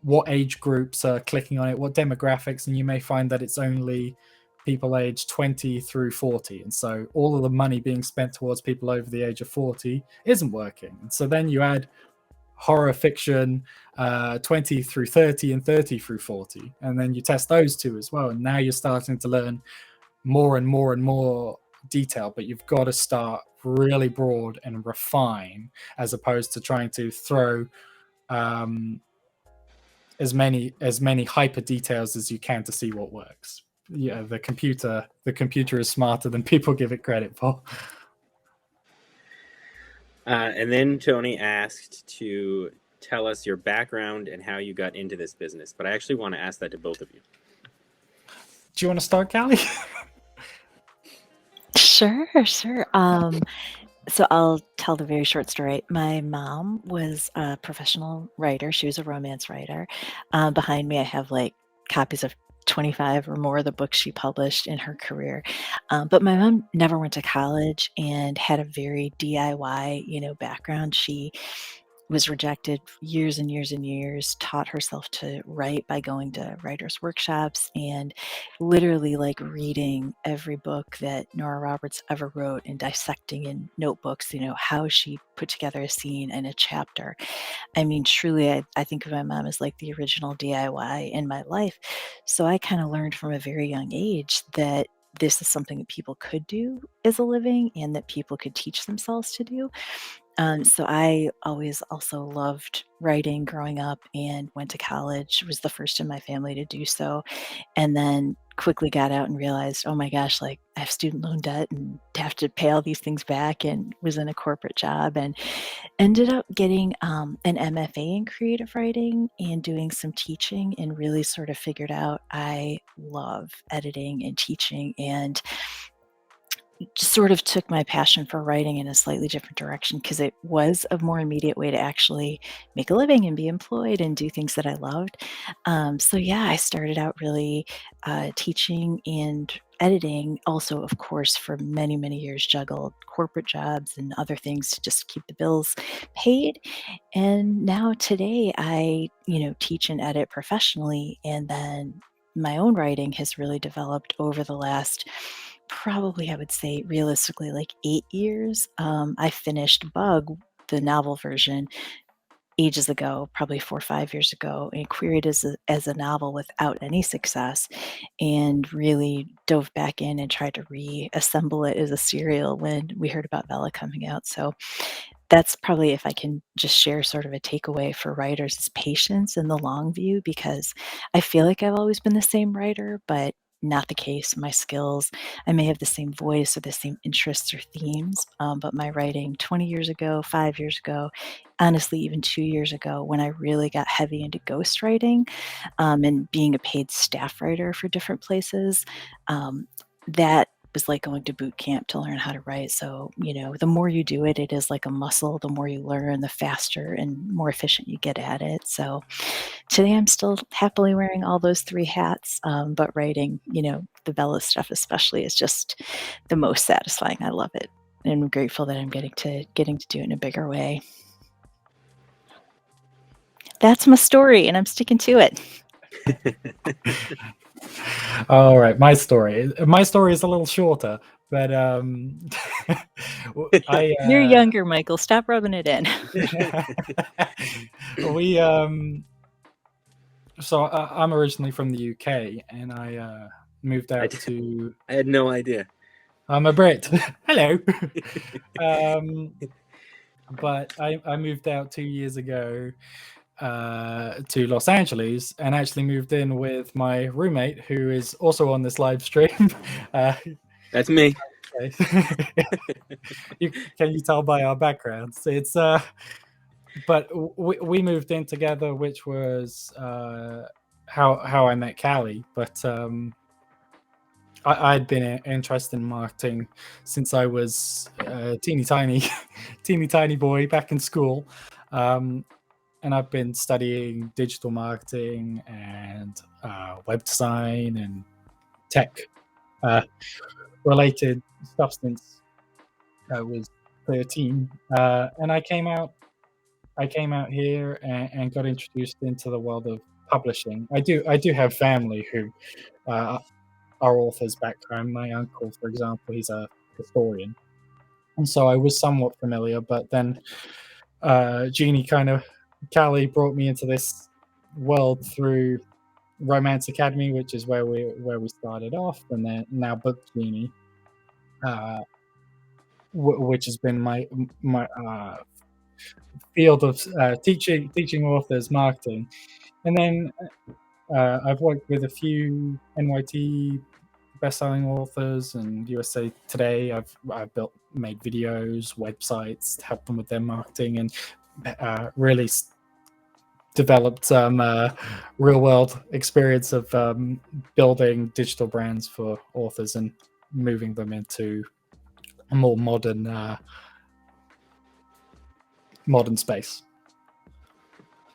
C: what age groups are clicking on it, what demographics, and you may find that it's only people aged 20 through 40. And so all of the money being spent towards people over the age of 40 isn't working. And so then you add horror fiction 20 through 30 and 30 through 40, and then you test those two as well, and now you're starting to learn more and more and more detail. But you've got to start really broad and refine, as opposed to trying to throw as many hyper details as you can to see what works. Yeah, the computer is smarter than people give it credit for.
A: And then Tony asked to tell us your background and how you got into this business, but I actually want to ask that to both of you.
C: Do you want to start, Callie?
B: Sure. So I'll tell the very short story. My mom was a professional writer. She was a romance writer. Behind me, I have like copies of 25 or more of the books she published in her career. But my mom never went to college and had a very DIY, background. She was rejected years and years and years, taught herself to write by going to writers' workshops and literally like reading every book that Nora Roberts ever wrote and dissecting in notebooks, how she put together a scene and a chapter. I mean, truly, I think of my mom as like the original DIY in my life. So I kind of learned from a very young age that this is something that people could do as a living and that people could teach themselves to do. So I always also loved writing growing up and went to college, was the first in my family to do so, and then quickly got out and realized, oh my gosh, like I have student loan debt and have to pay all these things back, and was in a corporate job and ended up getting an MFA in creative writing and doing some teaching, and really sort of figured out I love editing and teaching, and sort of took my passion for writing in a slightly different direction because it was a more immediate way to actually make a living and be employed and do things that I loved. So yeah, I started out really teaching and editing. Also, of course, for many, many years, juggled corporate jobs and other things to just keep the bills paid. And now today, I teach and edit professionally, and then my own writing has really developed over the last, probably I would say realistically, like 8 years. I finished Bug, the novel version, ages ago, probably 4 or 5 years ago, and queried as a novel without any success, and really dove back in and tried to reassemble it as a serial when we heard about Vella coming out. So that's probably, if I can just share sort of a takeaway for writers, is patience and the long view, because I feel like I've always been the same writer, but not the case. My skills, I may have the same voice or the same interests or themes, but my writing 20 years ago, 5 years ago, honestly, even 2 years ago, when I really got heavy into ghostwriting and being a paid staff writer for different places, that was like going to boot camp to learn how to write. So, the more you do it, it is like a muscle. The more you learn, the faster and more efficient you get at it. So today I'm still happily wearing all those 3 hats, but writing, the Vella stuff especially, is just the most satisfying. I love it. And I'm grateful that I'm getting to do it in a bigger way. That's my story, and I'm sticking to it.
C: All right, my story is a little shorter, but
B: You're younger, Michael. Stop rubbing it in.
C: So I'm originally from the UK, and I moved out to.
A: I had no idea.
C: I'm a Brit. Hello. But I moved out 2 years ago to Los Angeles, and actually moved in with my roommate, who is also on this live stream.
A: That's me.
C: Can you tell by our backgrounds? It's but we moved in together, which was how I met Callie. But I'd been interested in marketing since I was a teeny tiny boy back in school. And I've been studying digital marketing and web design and tech related stuff since I was 13. And I came out here and got introduced into the world of publishing. I do have family who are authors back home. My uncle, for example, he's a historian, and so I was somewhat familiar. But then Genie kind of Callie brought me into this world through Romance Academy, which is where we started off, and then now Book Genie, which has been my field of teaching authors marketing. And then I've worked with a few NYT best-selling authors and USA Today. I've made videos, websites to help them with their marketing, and really developed some real-world experience of building digital brands for authors and moving them into a more modern space.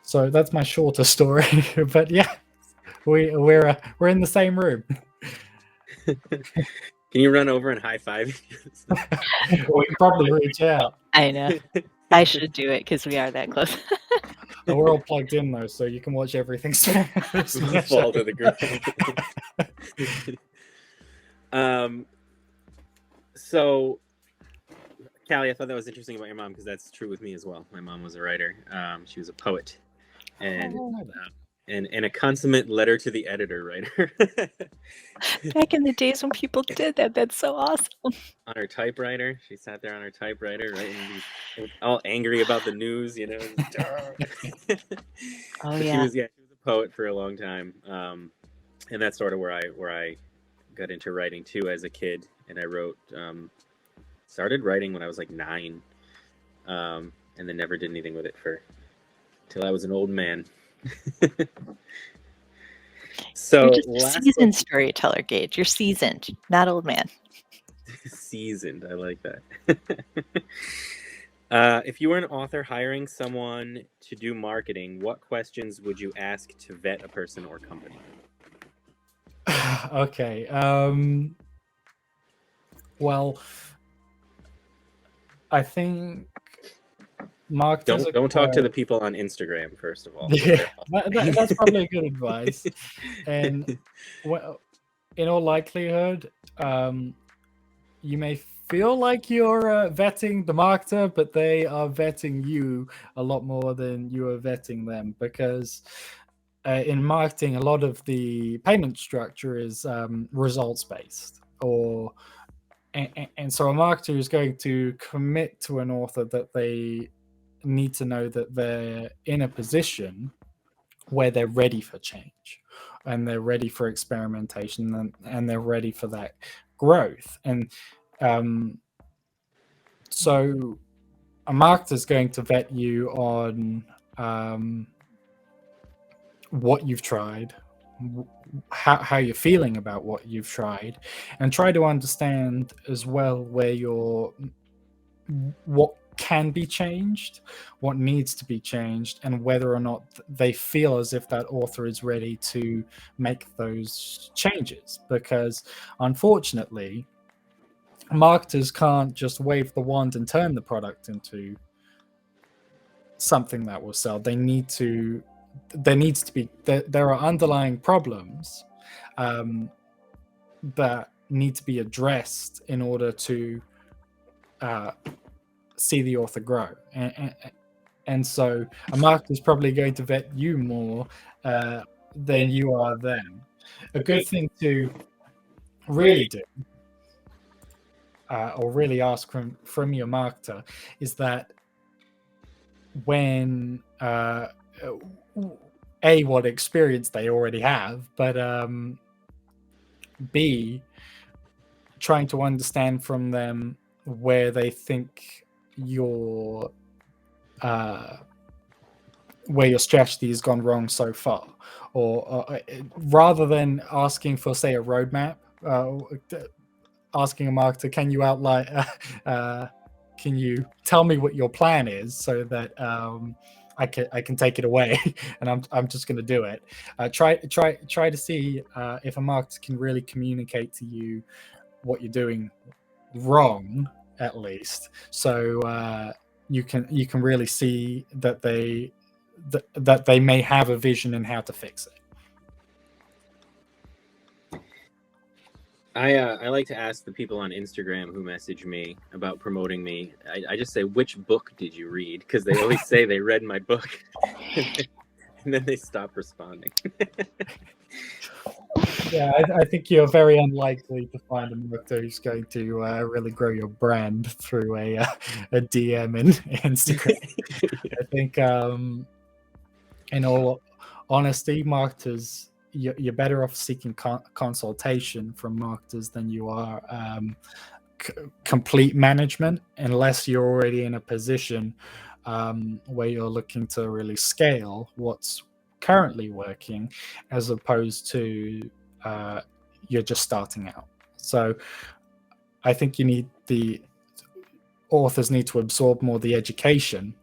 C: So that's my shorter story, but yeah, we're in the same room.
A: Can you run over and high five?
C: We can probably reach out.
B: I know. I should do it because we are that close.
C: We're all plugged in though, so you can watch everything
A: fall to the ground. So, Callie, I thought that was interesting about your mom because that's true with me as well. My mom was a writer. She was a poet, and a consummate letter to the editor writer.
B: Back in the days when people did that, that's so awesome.
A: On her typewriter, she sat there on her typewriter, writing all angry about the news, you know.
B: Oh
A: She
B: yeah.
A: was a poet for a long time, and that's sort of where I got into writing too as a kid. And I wrote, started writing when I was like 9, and then never did anything with it till I was an old man. So
B: you're just a seasoned storyteller, Gage. You're seasoned, not old man.
A: Seasoned, I like that. If you were an author hiring someone to do marketing, what questions would you ask to vet a person or company?
C: Okay. Well, I think marketers
A: don't talk to the people on Instagram, first of all.
C: Yeah, that's probably good advice. And well, in all likelihood, you may feel like you're vetting the marketer, but they are vetting you a lot more than you are vetting them, because in marketing, a lot of the payment structure is results based, and so a marketer is going to commit to an author that they need to know that they're in a position where they're ready for change, and they're ready for experimentation, and they're ready for that growth. And so a marketer is going to vet you on what you've tried, how you're feeling about what you've tried, and try to understand as well what can be changed, what needs to be changed, and whether or not they feel as if that author is ready to make those changes. Because unfortunately, marketers can't just wave the wand and turn the product into something that will sell. There needs to be there are underlying problems that need to be addressed in order to see the author grow, and so a marketer is probably going to vet you more than you are them. A good thing to really do, or really ask from your marketer, is that when A, what experience they already have, but B, trying to understand from them where they think your strategy has gone wrong so far, or rather than asking for, say, a roadmap, asking a marketer, can you outline, can you tell me what your plan is so that I can take it away and I'm just going to do it. Try to see if a marketer can really communicate to you what you're doing wrong, at least, so you can really see that they may have a vision in how to fix it.
A: I like to ask the people on Instagram who message me about promoting me. I just say, which book did you read? Because they always say they read my book, and then they stop responding.
C: Yeah, I think you're very unlikely to find a marketer who's going to really grow your brand through a DM in Instagram. I think, in all honesty, marketers, you're better off seeking consultation from marketers than you are complete management, unless you're already in a position where you're looking to really scale what's currently working, as opposed to you're just starting out. So I think the authors need to absorb more the education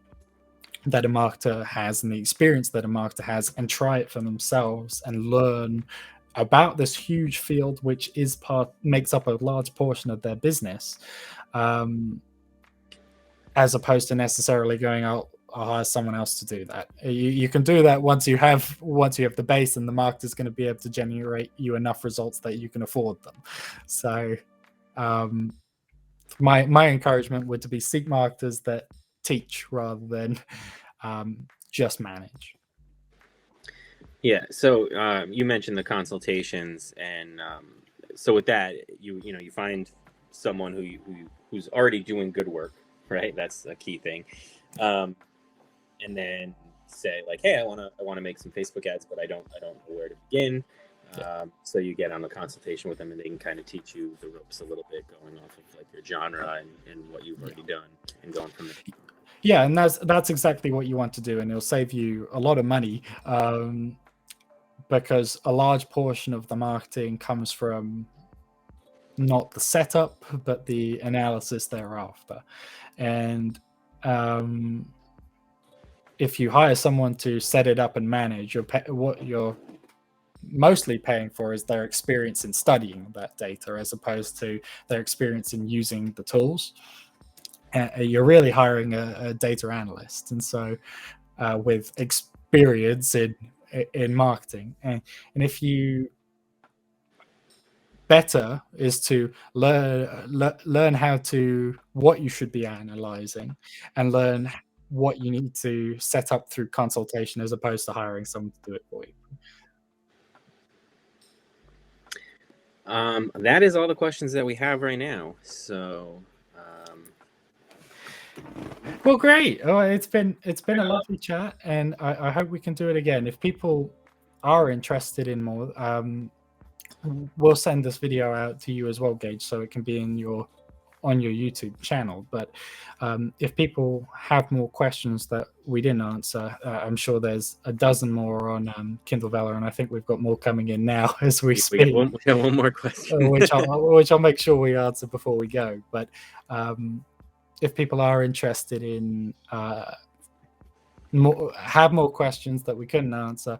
C: that a marketer has and the experience that a marketer has, and try it for themselves and learn about this huge field, which makes up a large portion of their business, as opposed to necessarily going out, I'll hire someone else to do that. You can do that once you have the base, and the marketer is going to be able to generate you enough results that you can afford them. So my encouragement would to be seek marketers that teach rather than just manage.
A: Yeah. So you mentioned the consultations, and so with that, you find someone who's already doing good work, right? That's a key thing, and then say like, hey, I want to make some Facebook ads, but I don't know where to begin. So you get on a consultation with them, and they can kind of teach you the ropes a little bit, going off of like your genre and what you've already done, and going from there.
C: Yeah, and that's exactly what you want to do, and it'll save you a lot of money, because a large portion of the marketing comes from not the setup, but the analysis thereafter. And if you hire someone to set it up and manage, what you're mostly paying for is their experience in studying that data, as opposed to their experience in using the tools. You're really hiring a data analyst, and so with experience in marketing, and if you better is to learn what you should be analyzing, and learn what you need to set up through consultation, as opposed to hiring someone to do it for you.
A: That is all the questions that we have right now. So,
C: well, great. Oh, it's been a lovely chat, and I hope we can do it again. If people are interested in more, we'll send this video out to you as well, Gage, so it can be on your YouTube channel. But if people have more questions that we didn't answer, I'm sure there's a dozen more on Kindle Vella, and I think we've got more coming in now as we speak.
A: We got one more question,
C: which I'll make sure we answer before we go. But if people are interested in have more questions that we couldn't answer,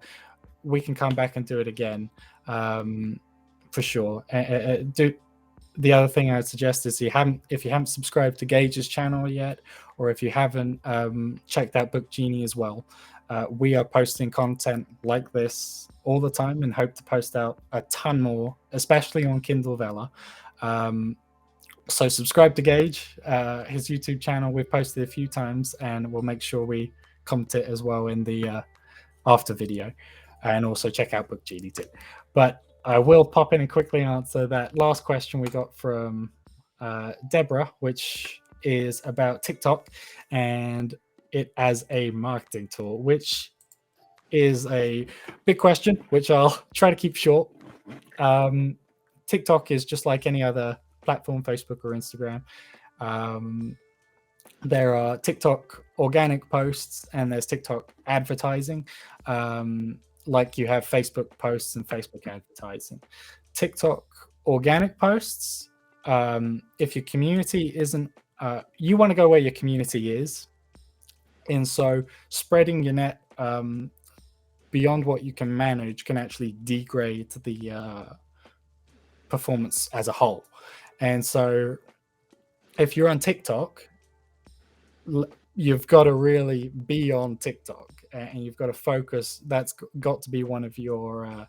C: we can come back and do it again, for sure. The other thing I'd suggest is if you haven't subscribed to Gage's channel yet, or if you haven't checked out Book Genie as well, we are posting content like this all the time, and hope to post out a ton more, especially on Kindle Vella. So subscribe to Gage, his YouTube channel. We've posted a few times, and we'll make sure we comment it as well in the after video, and also check out Book Genie too. But I will pop in and quickly answer that last question we got from Deborah, which is about TikTok and it as a marketing tool, which is a big question, which I'll try to keep short. TikTok is just like any other platform, Facebook or Instagram. There are TikTok organic posts, and there's TikTok advertising. Like you have Facebook posts and Facebook advertising. TikTok organic posts, if your community isn't, you want to go where your community is. And so spreading your net beyond what you can manage can actually degrade the performance as a whole. And so if you're on TikTok, you've got to really be on TikTok, and you've got to focus. That's got to be one of your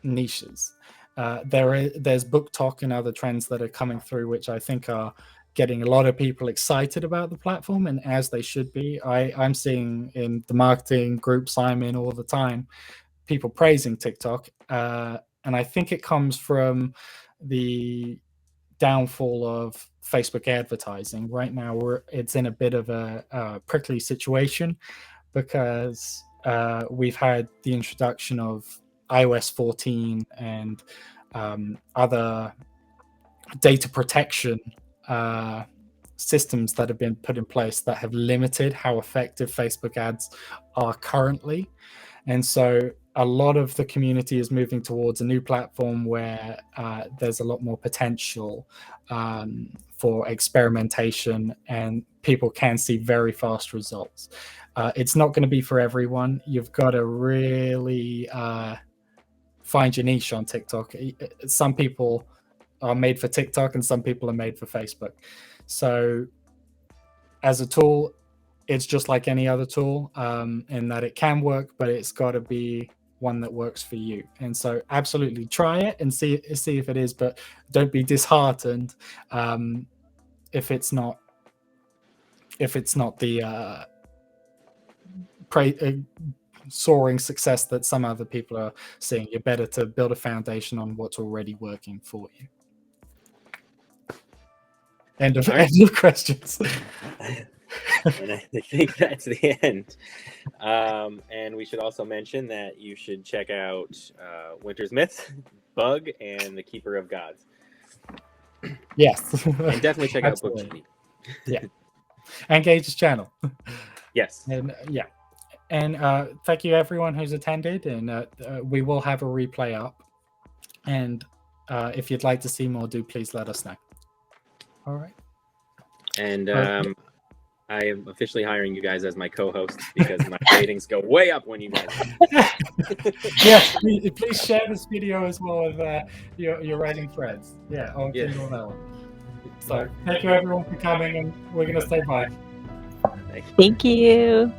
C: niches. There's book talk and other trends that are coming through, which I think are getting a lot of people excited about the platform, and as they should be. I'm seeing in the marketing groups I'm in all the time, people praising TikTok, and I think it comes from the downfall of Facebook advertising. Right now, it's in a bit of a prickly situation because we've had the introduction of iOS 14 and other data protection systems that have been put in place that have limited how effective Facebook ads are currently. And so a lot of the community is moving towards a new platform where there's a lot more potential for experimentation, and people can see very fast results. It's not going to be for everyone. You've got to really find your niche on TikTok. Some people are made for TikTok and some people are made for Facebook. So as a tool, it's just like any other tool in that it can work, but it's got to be one that works for you. And so absolutely try it and see if it is, but don't be disheartened if it's not the soaring success that some other people are seeing. You're better to build a foundation on what's already working for you. End of questions.
A: And I think that's the end. And we should also mention that you should check out Winter's Myths, Bug, and The Keeper of Gods.
C: Yes.
A: And definitely check out Book Genie.
C: Yeah. And Gage's channel.
A: Yes.
C: And yeah. And thank you everyone who's attended, and we will have a replay up. And if you'd like to see more, do please let us know. All right.
A: And I am officially hiring you guys as my co-hosts because my ratings go way up when you guys.
C: Yes, please share this video as well with your writing friends. Yeah, on Kindle Vella. So thank you everyone for coming, and we're gonna say bye.
B: Thank you.